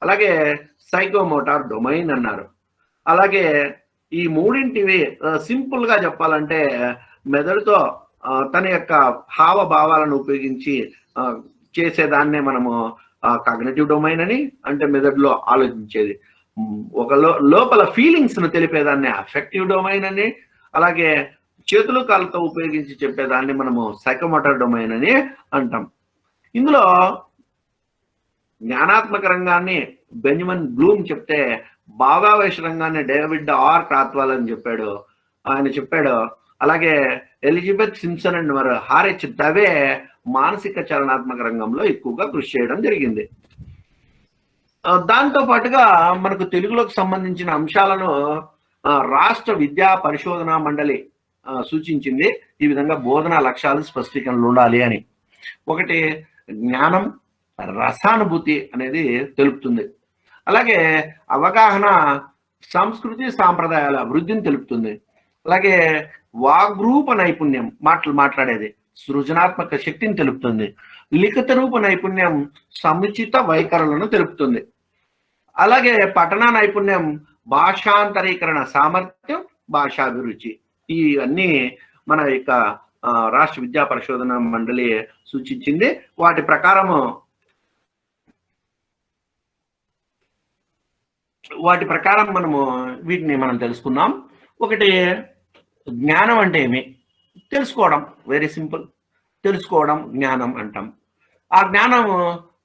అలాగే సైకోమోటార్ డొమైన్ అన్నారు. అలాగే ఈ మూడింటివి సింపుల్ గా చెప్పాలంటే మెదడుతో తన యొక్క హావభావాలను ఉపయోగించి చేసేదాన్నే మనము కాగ్నిటివ్ డొమైన్ అని, అంటే మెదడులో ఆలోచించేది, ఒక లోపల ఫీలింగ్స్ ను తెలిపేదాన్ని అఫెక్టివ్ డొమైన్ అని, అలాగే చేతులు కాళ్ళతో ఉపయోగించి చెప్పేదాన్ని మనము సైకోమోటార్ డొమైన్ అని అంటాం. ఇందులో జ్ఞానాత్మక రంగాన్ని బెంజమిన్ బ్లూమ్ చెప్తే భావావేశ రంగాన్ని డేవిడ్ ఆర్ క్రాత్వాల్ అని ఆయన చెప్పాడు. అలాగే ఎలిజబెత్ సింప్సన్ అండ్ మరి హారెచ్ దవే మానసిక చలనాత్మక రంగంలో ఎక్కువగా కృషి చేయడం జరిగింది. దాంతో పాటుగా మనకు తెలుగులోకి సంబంధించిన అంశాలను రాష్ట్ర విద్యా పరిశోధనా మండలి సూచించింది. ఈ విధంగా బోధనా లక్ష్యాలు స్పష్టీకరణలు ఉండాలి అని. ఒకటి జ్ఞానం, రసానుభూతి అనేది తెలుపుతుంది. అలాగే అవగాహన, సంస్కృతి సాంప్రదాయాల అభివృద్ధిని తెలుపుతుంది. అలాగే వాగ్రూప నైపుణ్యం, మాట్లాడేది, సృజనాత్మక శక్తిని తెలుపుతుంది. లిఖిత రూప నైపుణ్యం సముచిత వైఖరులను తెలుపుతుంది. అలాగే పఠన నైపుణ్యం భాషాంతరీకరణ సామర్థ్యం, భాషాభిరుచి. ఇవన్నీ మన యొక్క రాష్ట్ర విద్యా పరిశోధన మండలి సూచించింది. వాటి ప్రకారం వీటిని మనం తెలుసుకున్నాం. ఒకటి, జ్ఞానం అంటే ఏమి తెలుసుకోవడం, వెరీ సింపుల్. తెలుసుకోవడం జ్ఞానం అంటాం. ఆ జ్ఞానం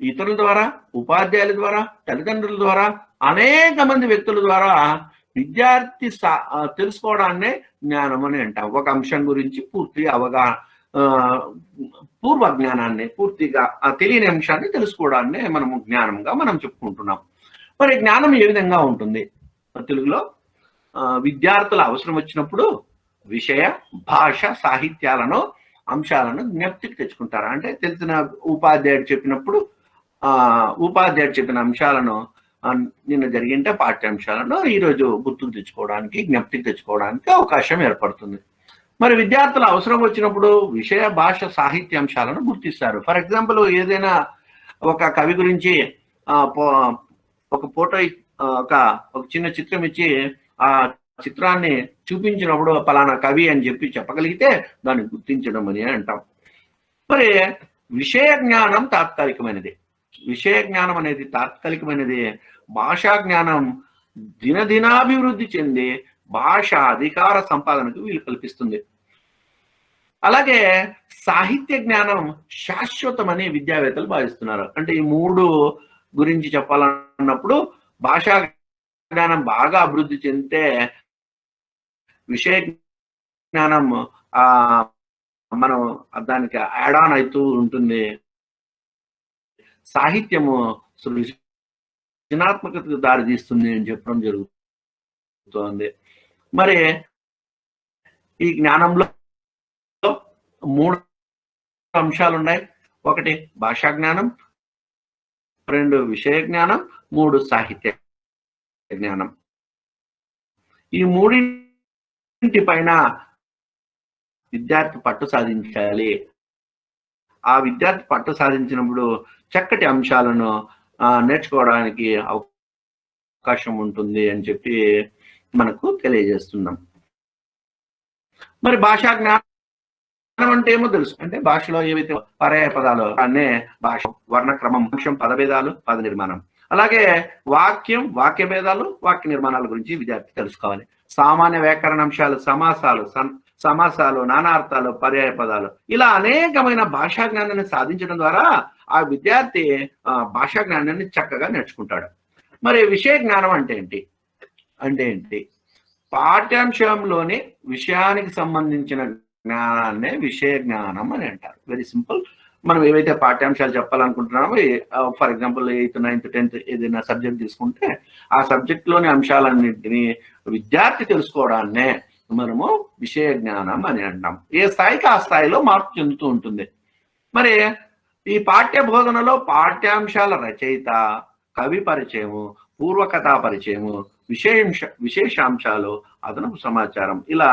ఇతరుల ద్వారా, ఉపాధ్యాయుల ద్వారా, తల్లిదండ్రుల ద్వారా, అనేక మంది వ్యక్తుల ద్వారా విద్యార్థి తెలుసుకోవడాన్నే జ్ఞానం అని అంటాం. ఒక అంశం గురించి పూర్తిగా పూర్వ జ్ఞానాన్ని, పూర్తిగా తెలియని అంశాన్ని తెలుసుకోవడాన్నే మనము జ్ఞానంగా మనం చెప్పుకుంటున్నాం. మరి జ్ఞానం ఏ విధంగా ఉంటుంది తెలుగులో? విద్యార్థుల అవసరం వచ్చినప్పుడు విషయ భాష సాహిత్యాలను అంశాలను జ్ఞప్తికి తెచ్చుకుంటారు. అంటే తెలిసిన ఉపాధ్యాయుడు చెప్పినప్పుడు ఉపాధ్యాయుడు చెప్పిన అంశాలను నిన్న జరిగింటే పాఠ్యాంశాలను ఈరోజు గుర్తుకు తెచ్చుకోవడానికి జ్ఞప్తికి తెచ్చుకోవడానికి అవకాశం ఏర్పడుతుంది. మరి విద్యార్థుల అవసరం వచ్చినప్పుడు విషయ భాష సాహిత్య అంశాలను గుర్తిస్తారు. ఫర్ ఎగ్జాంపుల్ ఏదైనా ఒక కవి గురించి ఒక ఫోటో ఒక చిన్న చిత్రం ఇచ్చి ఆ చిత్రాన్ని చూపించినప్పుడు పలానా కవి అని చెప్పి చెప్పగలిగితే దాన్ని గుర్తించడం అని అంటాం. మరి విషయ జ్ఞానం తాత్కాలికమైనది. విషయ జ్ఞానం అనేది తాత్కాలికమైనది. భాషా జ్ఞానం దినదినాభివృద్ధి చెంది భాష అధికార సంపాదనకు వీలు కల్పిస్తుంది. అలాగే సాహిత్య జ్ఞానం శాశ్వతమని విద్యావేత్తలు భావిస్తున్నారు. అంటే ఈ మూడు గురించి చెప్పాలన్నప్పుడు భాషా జ్ఞానం బాగా అభివృద్ధి చెందితే విషయ జ్ఞానం మనం దానికి యాడ్ ఆన్ అవుతూ ఉంటుంది. సాహిత్యము సృజనాత్మకతకు దారి తీస్తుంది అని చెప్పడం జరుగుతుంది. మరి ఈ జ్ఞానంలో 3 అంశాలు ఉన్నాయి. 1 భాషా జ్ఞానం, 2 విషయ జ్ఞానం, 3 సాహిత్య జ్ఞానం. ఈ మూడింటి పైన విద్యార్థి పట్టు సాధించాలి. ఆ విద్యార్థి పట్టు సాధించినప్పుడు చక్కటి అంశాలను నేర్చుకోవడానికి అవకాశం ఉంటుంది అని చెప్పి మనకు తెలియజేస్తున్నాం. మరి భాషా జ్ఞానం అంటే ఏమో తెలుసు. అంటే భాషలో ఏవైతే పర్యాయ పదాలు అనే భాష, వర్ణక్రమం, అంశం, పదభేదాలు, పద నిర్మాణం, అలాగే వాక్యం, వాక్య భేదాలు, వాక్య నిర్మాణాల గురించి విద్యార్థి తెలుసుకోవాలి. సామాన్య వ్యాకరణ అంశాలు, సమాసాలు, నానార్థాలు, పర్యాయ పదాలు, ఇలా అనేకమైన భాషా జ్ఞానాన్ని సాధించడం ద్వారా ఆ విద్యార్థి భాషా జ్ఞానాన్ని చక్కగా నేర్చుకుంటాడు. మరి విషయ జ్ఞానం అంటే ఏంటి? పాఠ్యాంశంలోని విషయానికి సంబంధించిన జ్ఞానాన్నే విషయ జ్ఞానం అని అంటారు. Very simple. మనం ఏవైతే పాఠ్యాంశాలు చెప్పాలనుకుంటున్నామో, for example 8th, 9th, 10th ఏదైనా సబ్జెక్ట్ తీసుకుంటే ఆ సబ్జెక్ట్ లోని అంశాలన్నింటినీ విద్యార్థి తెలుసుకోవడాన్నే మనము విషయ జ్ఞానం అని అంటాం. ఏ స్థాయికి ఆ స్థాయిలో మార్పు చెందుతూ ఉంటుంది. మరి ఈ పాఠ్య బోధనలో పాఠ్యాంశాల రచయిత, కవి పరిచయము, పూర్వకథా పరిచయము, విశేషాంశాలు, అదనపు సమాచారం, ఇలా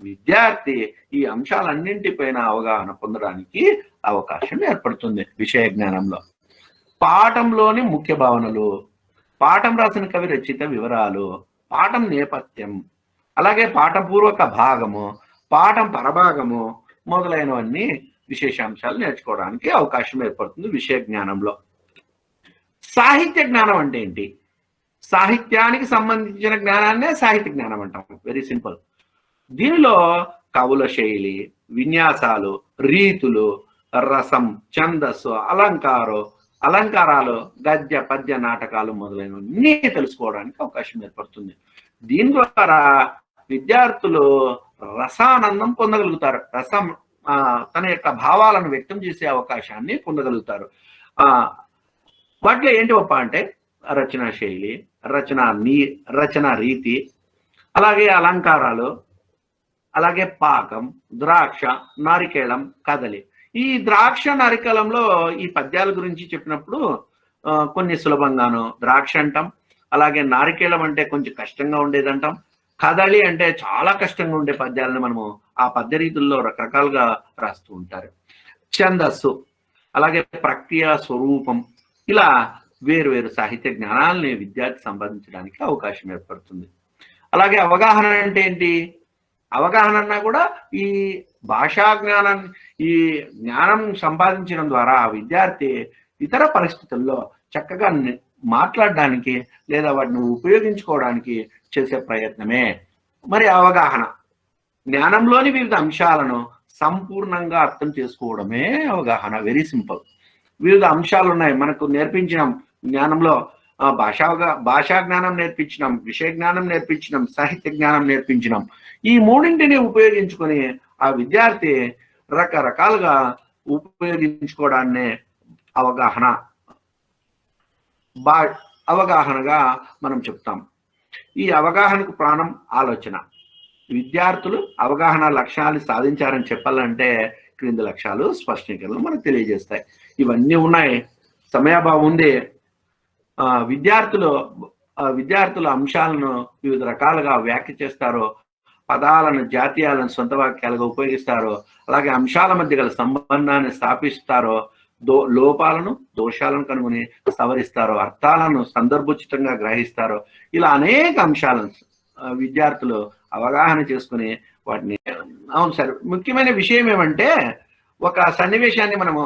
విద్యార్థి ఈ అంశాలన్నింటిపైన అవగాహన పొందడానికి అవకాశం ఏర్పడుతుంది. విషయ జ్ఞానంలో పాఠంలోని ముఖ్య భావనలు, పాఠం రాసిన కవి రచయిత వివరాలు, పాఠం నేపథ్యం, అలాగే పాఠపూర్వక భాగము, పాఠం పరభాగము మొదలైనవన్నీ విశేషాంశాలు నేర్చుకోవడానికి అవకాశం ఏర్పడుతుంది విషయ జ్ఞానంలో. సాహిత్య జ్ఞానం అంటే ఏంటి? సాహిత్యానికి సంబంధించిన జ్ఞానాన్నే సాహిత్య జ్ఞానం అంటాం. Very simple. దీనిలో కవుల శైలి, విన్యాసాలు, రీతులు, రసం, ఛందస్సు, అలంకారాలు, గద్య పద్య నాటకాలు మొదలైనవన్నీ తెలుసుకోవడానికి అవకాశం ఏర్పడుతుంది. దీని ద్వారా విద్యార్థులు రసానందం పొందగలుగుతారు. తన యొక్క భావాలను వ్యక్తం చేసే అవకాశాన్ని పొందగలుగుతారు. వాటిలో ఏంటి అంటే రచనా శైలి, రచనా రీతి, అలాగే అలంకారాలు, అలాగే పాకం, ద్రాక్ష, నారికేళం, కదలి. ఈ ద్రాక్ష నారికేళంలో ఈ పద్యాల గురించి చెప్పినప్పుడు కొన్ని సులభంగాను ద్రాక్ష అంటాం, అలాగే నారికేళం అంటే కొంచెం కష్టంగా ఉండేదంటాం, కదలి అంటే చాలా కష్టంగా ఉండే పద్యాలను మనము ఆ పద్య రీతుల్లో రకరకాలుగా రాస్తూ ఉంటారు. ఛందస్సు, అలాగే ప్రక్రియ, స్వరూపం, ఇలా వేరు సాహిత్య జ్ఞానాలని విద్యార్థి సంపాదించడానికి అవకాశం ఏర్పడుతుంది. అలాగే అవగాహన అంటే ఏంటి? అవగాహన అన్నా కూడా ఈ భాషా జ్ఞానాన్ని, ఈ జ్ఞానం సంపాదించడం ద్వారా ఆ విద్యార్థి ఇతర పరిస్థితుల్లో చక్కగా మాట్లాడడానికి లేదా వాటిని ఉపయోగించుకోవడానికి చేసే ప్రయత్నమే మరి అవగాహన. జ్ఞానంలోని వివిధ అంశాలను సంపూర్ణంగా అర్థం చేసుకోవడమే అవగాహన. Very simple. వివిధ అంశాలు ఉన్నాయి మనకు నేర్పించిన జ్ఞానంలో. భాషా జ్ఞానం నేర్పించినాం, విషయ జ్ఞానం నేర్పించినాం, సాహిత్య జ్ఞానం నేర్పించినాం. ఈ మూడింటిని ఉపయోగించుకొని ఆ విద్యార్థి రకరకాలుగా ఉపయోగించుకోవడాన్నే అవగాహనగా మనం చెప్తాం. ఈ అవగాహనకు ప్రాణం ఆలోచన. విద్యార్థులు అవగాహన లక్ష్యాలు సాధించారని చెప్పాలంటే క్రింది లక్ష్యాలు స్పష్టీకరణలు మనకు తెలియజేస్తాయి. ఇవన్నీ ఉన్నాయి, సమయాభావం ఉంది. విద్యార్థుల అంశాలను వివిధ రకాలుగా వ్యాఖ్య చేస్తారో, పదాలను జాతీయాలను సొంత వాక్యాలుగా ఉపయోగిస్తారో, అలాగే అంశాల మధ్య గల సంబంధాన్ని స్థాపిస్తారో, లోపాలను దోషాలను కనుగొని సవరిస్తారో, అర్థాలను సందర్భోచితంగా గ్రహిస్తారో, ఇలా అనేక అంశాలను విద్యార్థులు అవగాహన చేసుకుని వాటిని. అవును సార్, ముఖ్యమైన విషయం ఏమంటే ఒక సన్నివేశాన్ని మనము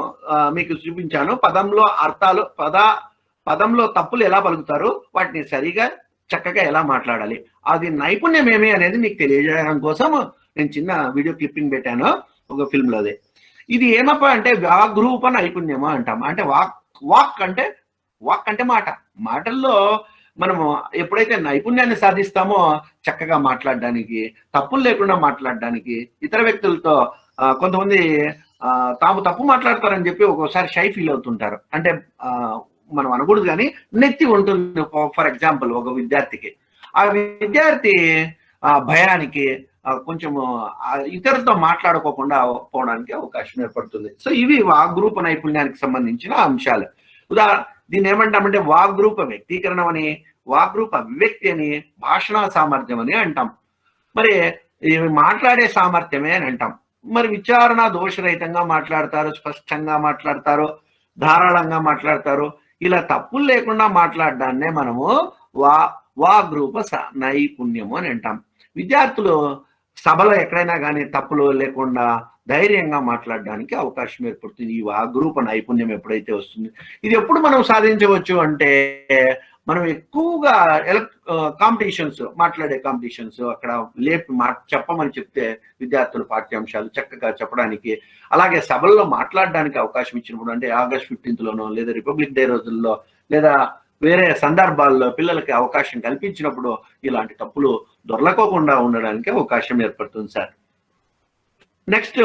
మీకు చూపించాను. పదంలో అర్థాలు, పదంలో తప్పులు ఎలా పలుకుతారు, వాటిని సరిగా చక్కగా ఎలా మాట్లాడాలి, అది నైపుణ్యం ఏమి అనేది మీకు తెలియజేయడం కోసం నేను చిన్న వీడియో క్లిప్పింగ్ పెట్టాను ఒక ఫిల్మ్లోదే. ఇది ఏమప్ప అంటే వాగ్రూప నైపుణ్యమా అంటాం. అంటే వాక్ అంటే మాటల్లో మనము ఎప్పుడైతే నైపుణ్యాన్ని సాధిస్తామో చక్కగా మాట్లాడడానికి, తప్పులు లేకుండా మాట్లాడడానికి, ఇతర వ్యక్తులతో కొంతమంది తాము తప్పు మాట్లాడతారని చెప్పి ఒక్కోసారి షై ఫీల్ అవుతుంటారు. అంటే మనం అనకూడదు కానీ నెత్తి ఉంటుంది. ఫర్ ఎగ్జాంపుల్ ఒక విద్యార్థికి, ఆ విద్యార్థి భయానికి కొంచెము ఇతరులతో మాట్లాడుకోకుండా పోవడానికి అవకాశం ఏర్పడుతుంది. సో ఇవి వాగ్రూప నైపుణ్యానికి సంబంధించిన అంశాలు. దీన్ని ఏమంటామంటే వాగ్రూప వ్యక్తీకరణం అని, వాగ్రూప అభివ్యక్తి అని, భాషణా సామర్థ్యం అని అంటాం. మరి ఇవి మాట్లాడే సామర్థ్యమే అని అంటాం. మరి విచారణ దోషరహితంగా మాట్లాడతారు, స్పష్టంగా మాట్లాడతారు, ధారాళంగా మాట్లాడతారు. ఇలా తప్పులు లేకుండా మాట్లాడడాన్నే మనము వాగ్రూప నైపుణ్యము అని అంటాం. విద్యార్థులు సభలో ఎక్కడైనా కానీ తప్పులు లేకుండా ధైర్యంగా మాట్లాడడానికి అవకాశం ఏర్పడుతుంది. ఈ వాగ్రూప నైపుణ్యం ఎప్పుడైతే వస్తుంది, ఇది ఎప్పుడు మనం సాధించవచ్చు అంటే మనం ఎక్కువగా కాంపిటీషన్స్, మాట్లాడే కాంపిటీషన్స్ అక్కడ చెప్పమని చెప్తే విద్యార్థులు పాఠ్యాంశాలు చక్కగా చెప్పడానికి, అలాగే సభల్లో మాట్లాడడానికి అవకాశం ఇచ్చినప్పుడు, అంటే ఆగస్ట్ 15 లేదా రిపబ్లిక్ డే రోజుల్లో లేదా వేరే సందర్భాల్లో పిల్లలకి అవకాశం కల్పించినప్పుడు ఇలాంటి తప్పులు దొరలకోకుండా ఉండడానికి అవకాశం ఏర్పడుతుంది సార్. నెక్స్ట్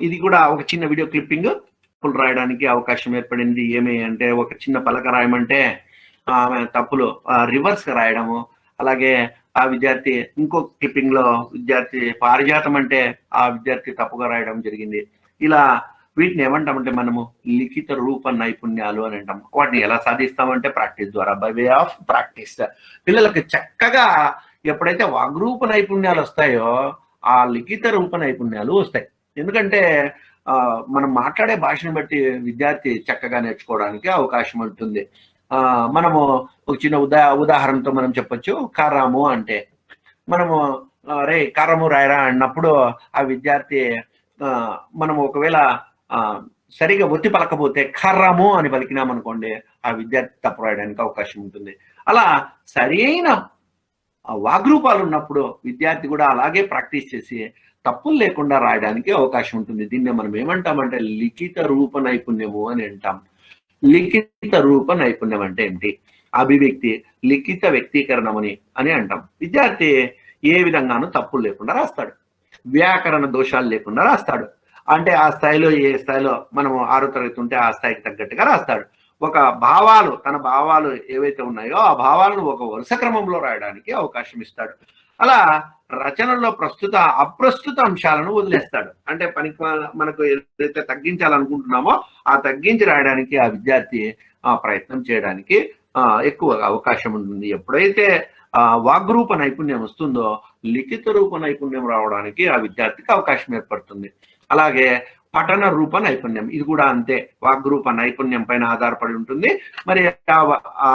ఇది కూడా ఒక చిన్న వీడియో క్లిప్పింగ్. తప్పులు రాయడానికి అవకాశం ఏర్పడింది. ఏమి అంటే ఒక చిన్న పలక రాయమంటే ఆమె తప్పులు రివర్స్ గా రాయడము, అలాగే ఆ విద్యార్థి ఇంకో క్లిప్పింగ్ లో విద్యార్థి పారిజాతం అంటే ఆ విద్యార్థి తప్పుగా రాయడం జరిగింది. ఇలా వీటిని ఏమంటామంటే మనము లిఖిత రూప నైపుణ్యాలు అని అంటాం. వాటిని ఎలా సాధిస్తామంటే ప్రాక్టీస్ ద్వారా, బై వే ఆఫ్ ప్రాక్టీస్. పిల్లలకి చక్కగా ఎప్పుడైతే వాగ్రూప నైపుణ్యాలు వస్తాయో ఆ లిఖిత రూప నైపుణ్యాలు వస్తాయి. ఎందుకంటే మనం మాట్లాడే భాషను బట్టి విద్యార్థి చక్కగా నేర్చుకోవడానికి అవకాశం ఉంటుంది. మనము ఒక చిన్న ఉదాహరణతో మనం చెప్పొచ్చు. కర్రము అంటే మనము రే కర్రము రాయరా అన్నప్పుడు ఆ విద్యార్థి మనం ఒకవేళ సరిగా ఒత్తి పలకపోతే కర్రము అని పలికినామనుకోండి, ఆ విద్యార్థి తప్పు రాయడానికి అవకాశం ఉంటుంది. అలా సరైన వాగ్రూపాలు ఉన్నప్పుడు విద్యార్థి కూడా అలాగే ప్రాక్టీస్ చేసి తప్పులు లేకుండా రాయడానికి అవకాశం ఉంటుంది. దీన్ని మనం ఏమంటామంటే లిఖిత రూప నైపుణ్యము అని అంటాం. లిఖిత రూప నైపుణ్యం అంటే ఏంటి? అభివ్యక్తి, లిఖిత వ్యక్తీకరణం అని అంటాం. విద్యార్థి ఏ విధంగానూ తప్పులు లేకుండా రాస్తాడు, వ్యాకరణ దోషాలు లేకుండా రాస్తాడు. అంటే ఆ స్థాయిలో, ఏ స్థాయిలో మనము 6వ తరగతి ఉంటే ఆ స్థాయికి తగ్గట్టుగా రాస్తాడు. ఒక తన భావాలు ఏవైతే ఉన్నాయో ఆ భావాలను ఒక వరుస క్రమంలో రాయడానికి అవకాశం ఇస్తాడు. అలా రచనలో అప్రస్తుత అంశాలను వదిలేస్తాడు. అంటే మనకు ఏదైతే తగ్గించాలనుకుంటున్నామో ఆ తగ్గించి రాయడానికి ఆ విద్యార్థి ప్రయత్నం చేయడానికి ఎక్కువగా అవకాశం ఉంటుంది. ఎప్పుడైతే వాగ్రూప నైపుణ్యం వస్తుందో లిఖిత రూప నైపుణ్యం రావడానికి ఆ విద్యార్థికి అవకాశం ఏర్పడుతుంది. అలాగే పఠన రూప నైపుణ్యం, ఇది కూడా అంతే, వాగ్రూప నైపుణ్యం పైన ఆధారపడి ఉంటుంది. మరి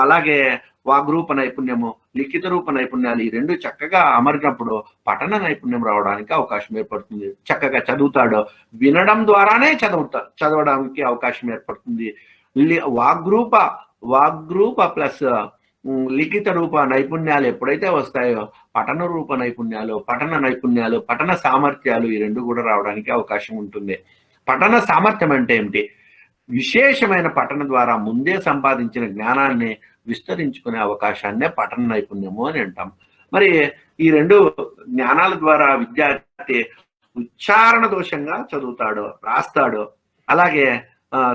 అలాగే వాగ్రూప నైపుణ్యము, లిఖిత రూప నైపుణ్యాలు ఈ రెండు చక్కగా అమరినప్పుడు పఠన నైపుణ్యం రావడానికి అవకాశం ఏర్పడుతుంది. చక్కగా చదువుతాడు, వినడం ద్వారానే చదవడానికి అవకాశం ఏర్పడుతుంది. వాగ్రూప ప్లస్ లిఖిత రూప నైపుణ్యాలు ఎప్పుడైతే వస్తాయో పఠన రూప నైపుణ్యాలు, పఠన సామర్థ్యాలు ఈ రెండు కూడా రావడానికి అవకాశం ఉంటుంది. పఠన సామర్థ్యం అంటే ఏమిటి? విశేషమైన పఠన ద్వారా ముందే సంపాదించిన జ్ఞానాన్ని విస్తరించుకునే అవకాశాన్నే పఠన నైపుణ్యము అని అంటాం. మరి ఈ రెండు జ్ఞానాల ద్వారా విద్యార్థి ఉచ్చారణ దోషంగా చదువుతాడు, రాస్తాడు, అలాగే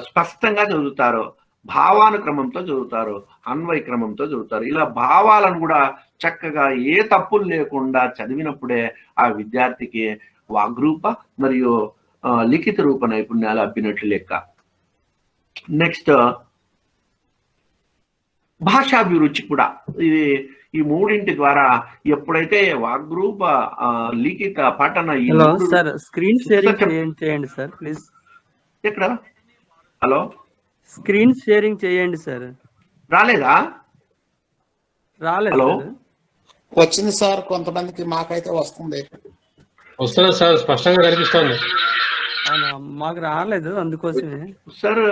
స్పష్టంగా చదువుతారు, భావానుక్రమంతో చదువుతారు, అన్వయ క్రమంతో చదువుతారు. ఇలా భావాలను కూడా చక్కగా ఏ తప్పులు లేకుండా చదివినప్పుడే ఆ విద్యార్థికి వాగ్రూప మరియు లిఖిత రూప నైపుణ్యాలు అబ్బినట్లు లెక్క. నెక్స్ట్ భాషాభిరుచి కూడా. ఇది ఈ మూడింటి ద్వారా ఎప్పుడైతే వాగ్రూప లిఖిత పఠన సార్ స్క్రీన్ షేరింగ్ చేయండి సార్ ప్లీజ్. ఎక్కడ? హలో, స్క్రీన్ షేరింగ్ చేయండి సార్. రాలేదా? రాలేదు. హలో, వచ్చింది సార్, కొంతమందికి, మాకైతే వస్తుంది సార్, స్పష్టంగా కనిపిస్తుంది. మాకు రాలేదు, అందుకోసమే. సార్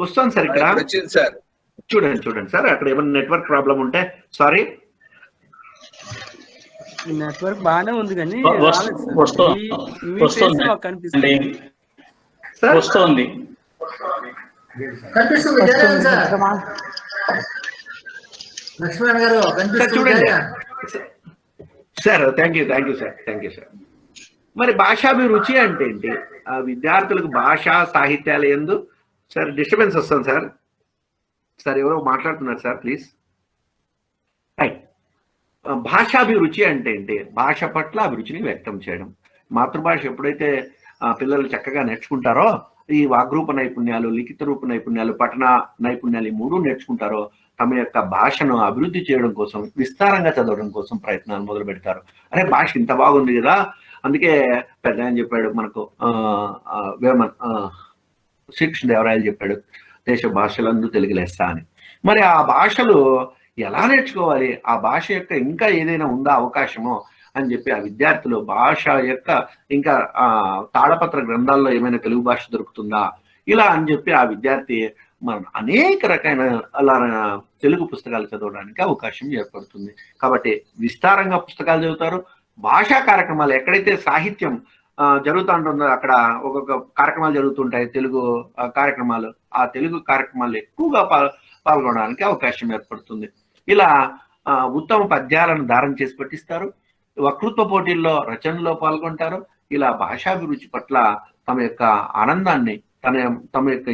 వస్తాను సార్. ఇక్కడ వచ్చింది సార్, చూడండి సార్, అక్కడ ఏమైనా నెట్వర్క్ ప్రాబ్లం ఉంటే సారీ. నెట్వర్క్ బాగానే ఉంది కానీ కనిపిస్తుంది. లక్ష్మణ్ గారు చూడండి సార్. Thank you sir. మరి భాషాభిరుచి అంటే ఏంటి? ఆ విద్యార్థులకు భాషా సాహిత్యాల యందు సార్ డిస్టర్బెన్స్ వస్తుంది సార్. ఎవరో మాట్లాడుతున్నారు సార్, ప్లీజ్. రైట్. భాషాభిరుచి అంటే ఏంటి? భాష పట్ల అభిరుచిని వ్యక్తం చేయడం. మాతృభాష ఎప్పుడైతే పిల్లలు చక్కగా నేర్చుకుంటారో, ఈ వాగ్రూప నైపుణ్యాలు, లిఖిత రూప నైపుణ్యాలు, పఠన నైపుణ్యాలు, ఈ మూడు నేర్చుకుంటారో తమ యొక్క భాషను అభివృద్ధి చేయడం కోసం, విస్తారంగా చదవడం కోసం ప్రయత్నాలు మొదలు పెడతారు. అరే భాష ఇంత బాగుంది కదా, అందుకే పెద్ద ఆయన చెప్పాడు మనకు, వేమన్ శ్రీకృష్ణదేవరాయలు చెప్పాడు, దేశ భాషలందు తెలుగు లెస్స అని. మరి ఆ భాషలు ఎలా నేర్చుకోవాలి? ఆ భాష యొక్క ఇంకా ఏదైనా ఉందా అవకాశమో అని చెప్పి ఆ విద్యార్థులు భాష యొక్క ఇంకా తాళపత్ర గ్రంథాల్లో ఏమైనా తెలుగు భాష దొరుకుతుందా ఇలా అని చెప్పి ఆ విద్యార్థి మన అనేక రకమైన అలా తెలుగు పుస్తకాలు చదవడానికి అవకాశం ఏర్పడుతుంది. కాబట్టి విస్తారంగా పుస్తకాలు చదువుతారు. భాషా కార్యక్రమాలు ఎక్కడైతే సాహిత్యం జరుగుతూ ఉంటుందో అక్కడ ఒక్కొక్క కార్యక్రమాలు జరుగుతుంటాయి, తెలుగు కార్యక్రమాలు. ఆ తెలుగు కార్యక్రమాలు ఎక్కువగా పాల్గొనడానికి అవకాశం ఏర్పడుతుంది. ఇలా ఉత్తమ పద్యాలను ధారణ చేసి పఠిస్తారు. వక్తృత్వ పోటీల్లో, రచనలో పాల్గొంటారు. ఇలా భాషాభిరుచి పట్ల తమ యొక్క ఆనందాన్ని, తమ యొక్క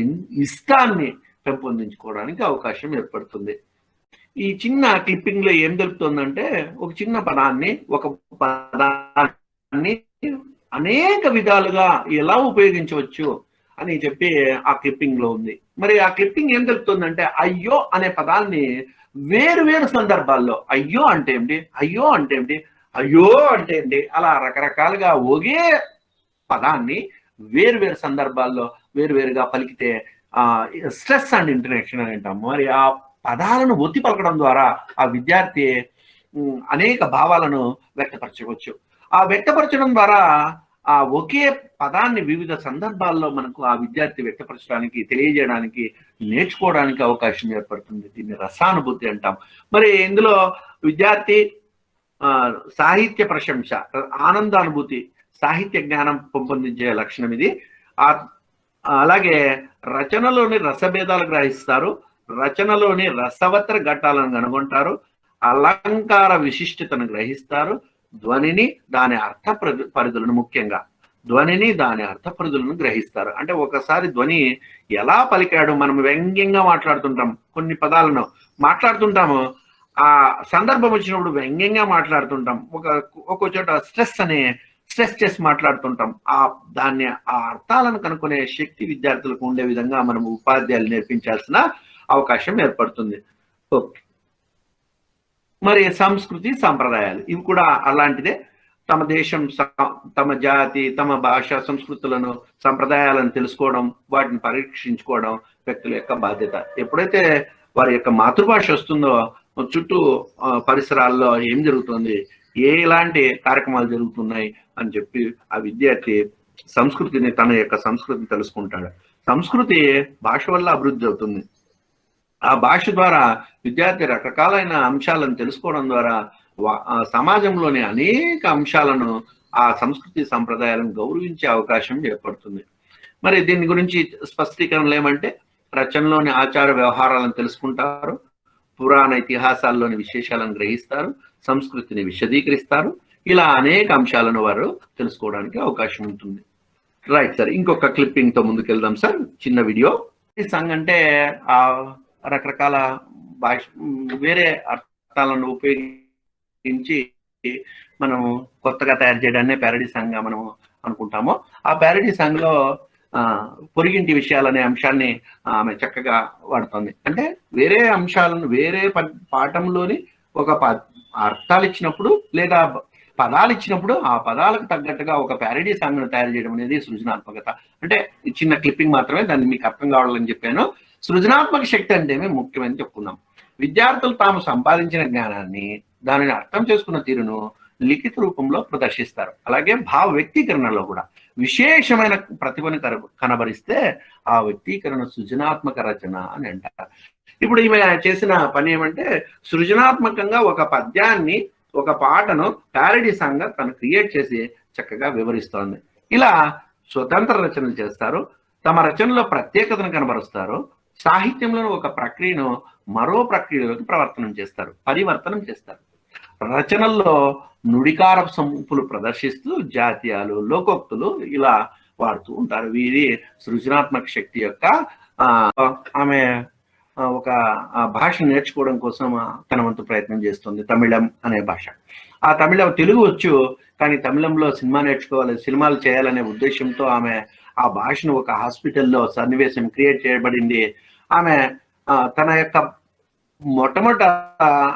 ఇష్టాన్ని పెంపొందించుకోవడానికి అవకాశం ఏర్పడుతుంది. ఈ చిన్న క్లిప్పింగ్ లో ఏం తెలుపుతుందంటే, ఒక చిన్న పదాన్ని, ఒక పదాన్ని అనేక విధాలుగా ఎలా ఉపయోగించవచ్చు అని చెప్పి ఆ క్లిప్పింగ్ లో ఉంది. మరి ఆ క్లిప్పింగ్ ఏం తెలుపుతుందంటే, అయ్యో అనే పదాన్ని వేరు వేరు సందర్భాల్లో, అయ్యో అంటే ఏంటి, అయ్యో అంటే ఏంటి, అయ్యో అంటే ఏంటి, అలా రకరకాలుగా ఒకే పదాన్ని వేరు వేరు సందర్భాల్లో వేరువేరుగా పలికితే స్ట్రెస్ అండ్ ఇంటరాక్షన్ అని అంటాం. మరి ఆ పదాలను ఒత్తి పలకడం ద్వారా ఆ విద్యార్థి అనేక భావాలను వ్యక్తపరచవచ్చు. ఆ వ్యక్తపరచడం ద్వారా ఆ ఒకే పదాన్ని వివిధ సందర్భాల్లో మనకు ఆ విద్యార్థి వ్యక్తపరచడానికి, తెలియజేయడానికి, నేర్చుకోవడానికి అవకాశం ఏర్పడుతుంది. దీన్ని రసానుభూతి అంటాం. మరి ఇందులో విద్యార్థి సాహిత్య ప్రశంస, ఆనందానుభూతి, సాహిత్య జ్ఞానం పెంపొందించే లక్షణం ఇది. అలాగే రచనలోని రసభేదాలు గ్రహిస్తారు, రచనలోని రసవత్ర ఘట్టాలను కనుగొంటారు, అలంకార విశిష్టతను గ్రహిస్తారు, ధ్వనిని దాని అర్థ పరిధులను, ముఖ్యంగా ధ్వనిని దాని అర్థ పరిధులను గ్రహిస్తారు. అంటే ఒకసారి ధ్వని ఎలా పలికాడు, మనం వ్యంగ్యంగా మాట్లాడుతుంటాం, కొన్ని పదాలను మాట్లాడుతుంటాము, ఆ సందర్భం వచ్చినప్పుడు వ్యంగ్యంగా మాట్లాడుతుంటాం, ఒక్కో చోట స్ట్రెస్ చేసి మాట్లాడుతుంటాం. దాన్ని ఆ అర్థాలను కనుక్కునే శక్తి విద్యార్థులకు ఉండే విధంగా మనం ఉపాధ్యాయులు నేర్పించాల్సిన అవకాశం ఏర్పడుతుంది. ఓకే. మరి సంస్కృతి సంప్రదాయాలు ఇవి కూడా అలాంటిదే. తమ దేశం, తమ జాతి, తమ భాష, సంస్కృతులను, సంప్రదాయాలను తెలుసుకోవడం, వాటిని పరీక్షించుకోవడం వ్యక్తుల యొక్క బాధ్యత. ఎప్పుడైతే వారి యొక్క మాతృభాష వస్తుందో చుట్టూ పరిసరాల్లో ఏం జరుగుతుంది, ఎలాంటి కార్యక్రమాలు జరుగుతున్నాయి అని చెప్పి ఆ విద్యార్థి సంస్కృతిని, తన యొక్క సంస్కృతిని తెలుసుకుంటాడు. సంస్కృతి భాష వల్ల అభివృద్ధి అవుతుంది. ఆ భాష ద్వారా విద్యార్థి రకరకాలైన అంశాలను తెలుసుకోవడం ద్వారా సమాజంలోని అనేక అంశాలను, ఆ సంస్కృతి సంప్రదాయాలను గౌరవించే అవకాశం ఏర్పడుతుంది. మరి దీని గురించి స్పష్టీకరణలు ఏమంటే, రచనలోని ఆచార వ్యవహారాలను తెలుసుకుంటారు, పురాణ ఇతిహాసాల్లోని విశేషాలను గ్రహిస్తారు, సంస్కృతిని విశదీకరిస్తారు. ఇలా అనేక అంశాలను వారు తెలుసుకోవడానికి అవకాశం ఉంటుంది. రైట్ సార్, ఇంకొక క్లిప్పింగ్ తో ముందుకెళ్దాం సార్. చిన్న వీడియో. సంఘ అంటే ఆ రకరకాల భాష వేరే అర్థాలను ఉపయోగించి మనం కొత్తగా తయారు చేయడాన్ని ప్యారడీ సాంగ్ గా మనం అనుకుంటాము. ఆ ప్యారడీ సాంగ్ లో పొరిగింటి విషయాలనే అంశాన్ని ఆమె చక్కగా వాడుతుంది. అంటే వేరే అంశాలను వేరే పాఠంలోని ఒక అర్థాలు ఇచ్చినప్పుడు లేదా పదాలు ఇచ్చినప్పుడు ఆ పదాలకు తగ్గట్టుగా ఒక ప్యారడీ సాంగ్ ను తయారు చేయడం అనేది సృజనాత్మకత. అంటే చిన్న క్లిప్పింగ్ మాత్రమే, దాన్ని మీకు అర్థం కావాలని చెప్పాను. సృజనాత్మక శక్తి అంటేనే ముఖ్యమని చెప్పుకున్నాం. విద్యార్థులు తాము సంపాదించిన జ్ఞానాన్ని, దానిని అర్థం చేసుకున్న తీరును లిఖిత రూపంలో ప్రదర్శిస్తారు. అలాగే భావ వ్యక్తీకరణలో కూడా విశేషమైన ప్రతిభను కనబరిస్తే ఆ వ్యక్తీకరణ సృజనాత్మక రచన అని అంటారు. ఇప్పుడు ఈమె చేసిన పని ఏమంటే సృజనాత్మకంగా ఒక పద్యాన్ని, ఒక పాటను ప్యారడీ సాంగ్ గా తను క్రియేట్ చేసి చక్కగా వివరిస్తోంది. ఇలా స్వతంత్ర రచనలు చేస్తారు, తమ రచనలో ప్రత్యేకతను కనబరుస్తారు, సాహిత్యంలో ఒక ప్రక్రియను మరో ప్రక్రియలోకి పరివర్తనం చేస్తారు. రచనల్లో నుడికార సంపులు ప్రదర్శిస్తూ జాతీయాలు, లోకోక్తులు ఇలా వాడుతూ ఉంటారు. వీరి సృజనాత్మక శక్తి యొక్క ఆమె ఒక భాష నేర్చుకోవడం కోసం తన వంతు ప్రయత్నం చేస్తుంది. తమిళం అనే భాష. ఆ తెలుగు వచ్చు, కానీ తమిళంలో సినిమాలు చేయాలనే ఉద్దేశంతో ఆమె ఆ భాషను ఒక హాస్పిటల్లో సన్నివేశం క్రియేట్ చేయబడింది. ఆమె తన యొక్క మొట్టమొదట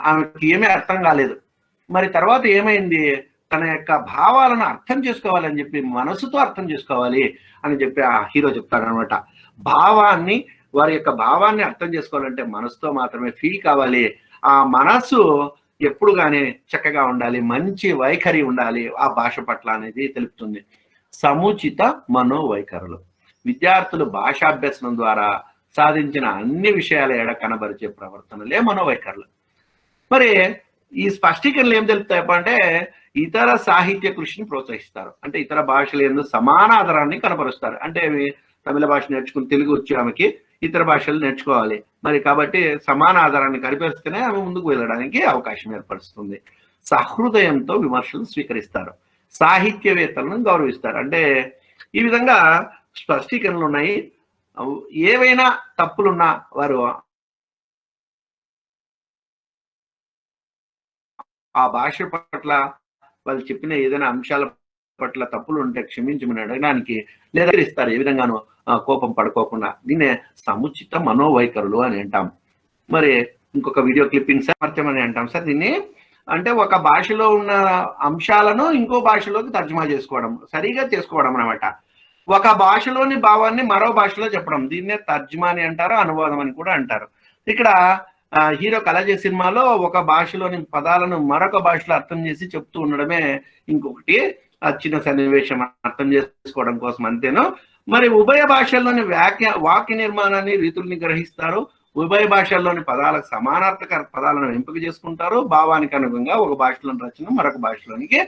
ఆమెకి ఏమీ అర్థం కాలేదు. మరి తర్వాత ఏమైంది, తన యొక్క భావాలను అర్థం చేసుకోవాలని చెప్పి, మనసుతో అర్థం చేసుకోవాలి అని చెప్పి ఆ హీరో చెప్తాడనమాట. వారి యొక్క భావాన్ని అర్థం చేసుకోవాలంటే మనసుతో మాత్రమే ఫీల్ కావాలి. ఆ మనసు ఎప్పుడు కానీ చక్కగా ఉండాలి, మంచి వైఖరి ఉండాలి ఆ భాష పట్ల అనేది తెలుపుతుంది. సముచిత మనోవైఖరులు విద్యార్థులు భాషాభ్యసనం ద్వారా సాధించిన అన్ని విషయాల ఎడ కనబరిచే ప్రవర్తనలే మనోవైఖరులు. మరి ఈ స్పష్టీకరణలు ఏం తెలుపుతాయి అంటే ఇతర సాహిత్య కృషిని ప్రోత్సహిస్తారు. అంటే ఇతర భాషల యందు సమాన ఆధారాన్ని కనబరుస్తారు. అంటే తమిళ భాష నేర్చుకుని తెలుగు వచ్చి ఆమెకి ఇతర భాషలు నేర్చుకోవాలి. మరి కాబట్టి సమాన ఆధారాన్ని కనిపిస్తేనే ఆమె ముందుకు వెళ్ళడానికి అవకాశం ఏర్పరుస్తుంది. సహృదయంతో విమర్శలు స్వీకరిస్తారు, సాహిత్యవేత్తలను గౌరవిస్తారు. అంటే ఈ విధంగా స్పష్టీకరణలు ఉన్నాయి. ఏవైనా తప్పులున్నా వారు ఆ భాష పట్ల వాళ్ళు చెప్పిన ఏదైనా అంశాల పట్ల తప్పులు ఉంటే క్షమించమని అడగడానికి లేదా ఇస్తారు. ఏ విధంగానూ కోపం పడుకోకుండా. దీన్నే సముచిత మనోవైఖరులు అని అంటాం. మరి ఇంకొక వీడియో క్లిప్పింగ్ సామర్థ్యం అని అంటాం సార్ దీన్ని. అంటే ఒక భాషలో ఉన్న అంశాలను ఇంకో భాషలోకి తర్జుమా చేసుకోవడం, సరిగా చేసుకోవడం అన్నమాట. ఒక భాషలోని భావాన్ని మరో భాషలో చెప్పడం, దీన్నే తర్జుమా అని అంటారు, అనువాదం అని కూడా అంటారు. ఇక్కడ హీరో కలజ సినిమాలో ఒక భాషలోని పదాలను మరొక భాషలో అర్థం చేసి చెప్తూ ఉండడమే ఇంకొకటి. చిన్న సన్నివేశం అర్థం చేసుకోవడం కోసం అంతేను. మరి ఉభయ భాషల్లోని వాక్య నిర్మాణాన్ని, రీతుల్ని గ్రహిస్తారు. ఉభయ భాషల్లోని పదాలకు సమానార్థక పదాలను ఎంపిక చేసుకుంటారు. భావానికి అనుగుణంగా ఒక భాషలోని రచన మరొక భాషలోనికి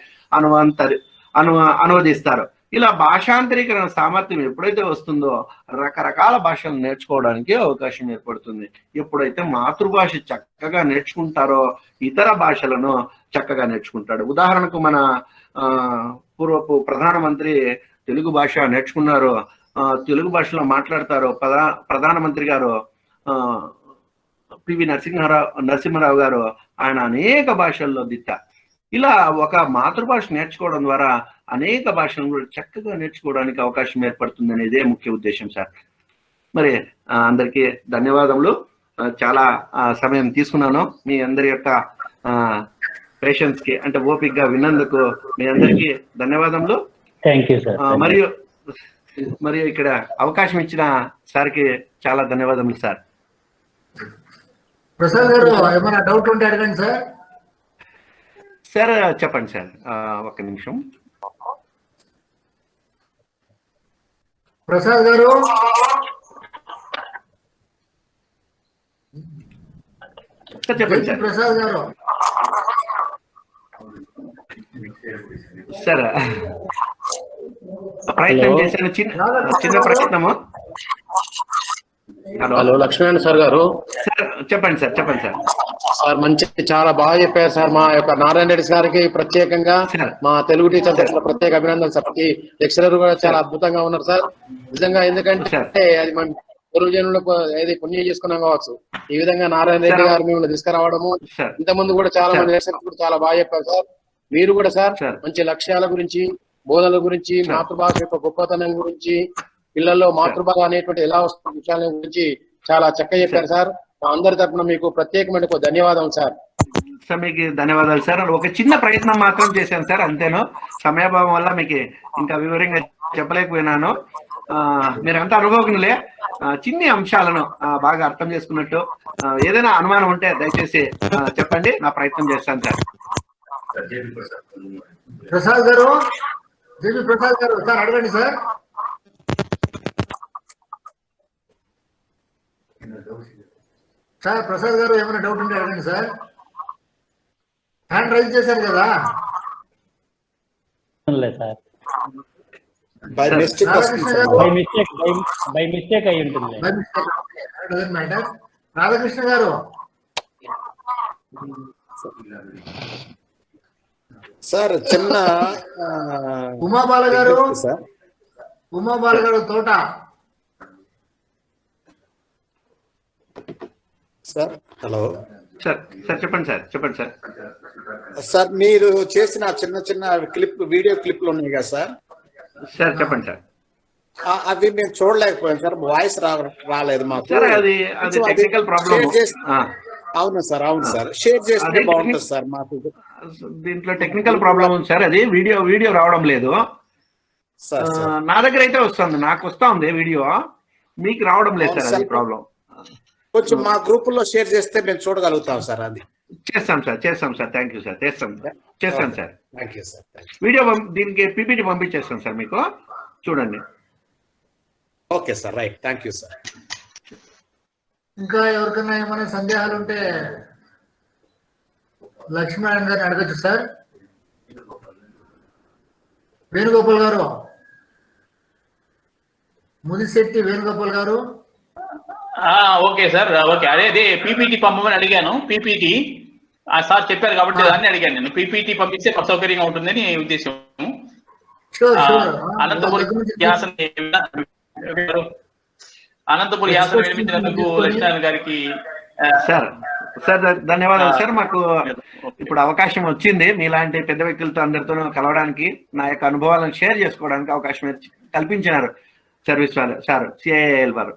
అనువదిస్తారు. ఇలా భాషాంతరీకరణ సామర్థ్యం ఎప్పుడైతే వస్తుందో రకరకాల భాషలు నేర్చుకోవడానికి అవకాశం ఏర్పడుతుంది. ఎప్పుడైతే మాతృభాష చక్కగా నేర్చుకుంటారో ఇతర భాషలను చక్కగా నేర్చుకుంటాడు. ఉదాహరణకు మన పూర్వపు ప్రధానమంత్రి తెలుగు భాష నేర్చుకున్నారు, తెలుగు భాషలో మాట్లాడతారు. ప్రధానమంత్రి గారు పివి నరసింహారావు గారు, ఆయన అనేక భాషల్లో దిట్ట. ఇలా ఒక మాతృభాష నేర్చుకోవడం ద్వారా అనేక భాషలను కూడా చక్కగా నేర్చుకోవడానికి అవకాశం ఏర్పడుతుంది అనేదే ముఖ్య ఉద్దేశం సార్. మరి అందరికీ ధన్యవాదములు. చాలా సమయం తీసుకున్నాను. మీ అందరి యొక్క పేషెన్స్ కి, అంటే ఓపిక గా విన్నందుకు మీ అందరికీ ధన్యవాదములు. మరియు ఇక్కడ అవకాశం ఇచ్చిన సార్కి చాలా ధన్యవాదములు సార్. ప్రసాద్ గారు ఏమైనా డౌట్ ఉంటే అడగండి సార్. సార్ చెప్పండి సార్, ఒక్క నిమిషం. ప్రసాద్ గారు చెప్పండి సార్. ప్రసాద్ గారు సార్ ప్రయత్నం చేశాను, చిన్న ప్రయత్నము. హలో లక్ష్మీనారాయణ సార్ గారు. సార్ చెప్పండి సార్. సార్ మంచి చాలా బాగా చెప్పారు సార్. మా యొక్క నారాయణ రెడ్డి గారికి ప్రత్యేకంగా, మా తెలుగు టీచర్ ప్రత్యేక అభినందనలు సార్. లెక్చరర్ కూడా చాలా అద్భుతంగా ఉన్నారు సార్ నిజంగా. ఎందుకంటే అది పూర్వజనులకు ఏది పుణ్యం చేసుకున్నాం కావచ్చు. ఈ విధంగా నారాయణ రెడ్డి గారు మిమ్మల్ని తీసుకురావడము, సార్ ఇంతకుముందు కూడా చాలా మంది దర్శకులు కూడా చాలా బాగా చెప్పారు సార్. మీరు కూడా సార్ మంచి లక్ష్యాల గురించి, బోధనల గురించి, మాతృభాష యొక్క గొప్పతనం గురించి, పిల్లల్లో మాతృభాష అనేటువంటి ఎలా వస్తున్న విషయాల గురించి చాలా చక్కగా చెప్పారు సార్. మా అందరి తరఫున మీకు ప్రత్యేకమైన ధన్యవాదాలు సార్. సార్ మీకు ధన్యవాదాలు సార్. ఒక చిన్న ప్రయత్నం మాత్రం చేశాను సార్, అంతేను. సమయాభావం వల్ల మీకు ఇంకా వివరంగా చెప్పలేకపోయినాను. మీరంతా అనుభవజ్ఞులే. చిన్ని అంశాలను బాగా అర్థం చేసుకున్నట్టు ఏదైనా అనుమానం ఉంటే దయచేసి చెప్పండి, నా ప్రయత్నం చేస్తాను సార్. ప్రసాద్ గారు, జేపీ ప్రసాద్ గారు సార్ అడగండి సార్. సార్ ప్రసాద్ గారు ఏమైనా డౌట్ ఉంటే అడగండి సార్. హ్యాండ్ రైజ్ చేశారు కదా. Sir by mistake by mistake అయి ఉంటుంది. మ్యాటర్. రాధాకృష్ణ గారు సార్ చిన్న ఉమాబాల గారు, సార్ ఉమాబాల గారు తోట సార్. Hello sir. సార్ చెప్పండి సార్, చెప్పండి సార్. సార్ మీరు చేసిన చిన్న చిన్న వీడియో క్లిప్లు ఉన్నాయి కదా సార్. సార్ చెప్పండి సార్. అవి మేము చూడలేకపోయాం సార్, వాయిస్ రాలేదు మాకు. సార్ అది టెక్నికల్ ప్రాబ్లమ్. అవును సార్, అవును సార్, షేర్ చేస్తే బాగుంటుంది సార్. మాకు దీంట్లో టెక్నికల్ ప్రాబ్లం ఉంది సార్. అది వీడియో రావడం లేదు సార్. నా దగ్గర అయితే వస్తుంది, నాకు వస్తా ఉంది వీడియో, మీకు రావడం లేదు సార్. అది ప్రాబ్లం. కొంచెం మా గ్రూప్ లో షేర్ చేస్తే మేము చూడగలుగుతాం సార్. అది చేస్తాం సార్. Thank you sir. చేస్తాను sir. Thank you sir. Video దీనికి పీపీటీ పంపించేస్తాను సార్, మీకు చూడండి. Okay sir, right. Thank you sir. ఇంకా ఎవరికైనా ఏమైనా సందేహాలు ఉంటే లక్ష్మీనారాయణ గారిని అడగచ్చు సార్. వేణుగోపాల్ గారు, ముదిశెట్టి వేణుగోపాల్ గారు. Okay sir, okay. అదే పీపీటీ పంపమని అడిగాను. పీపీటీ సార్ చెప్పారు కాబట్టి దాన్ని అడిగాను నేను. పీపీటీ పంపిస్తే సౌకర్యంగా ఉంటుందని ఉద్దేశం. అనంతపురి యాస నిర్మించినందుకు లక్ష్మీనారాయణ గారికి సార్ ధన్యవాదాలు సార్. మాకు ఇప్పుడు అవకాశం వచ్చింది మీలాంటి పెద్ద వ్యక్తులతో అందరితో కలవడానికి, నా యొక్క అనుభవాలను షేర్ చేసుకోవడానికి అవకాశం కల్పించినారు సర్వీస్ వాళ్ళు సార్, సిఐఎల్ వారు.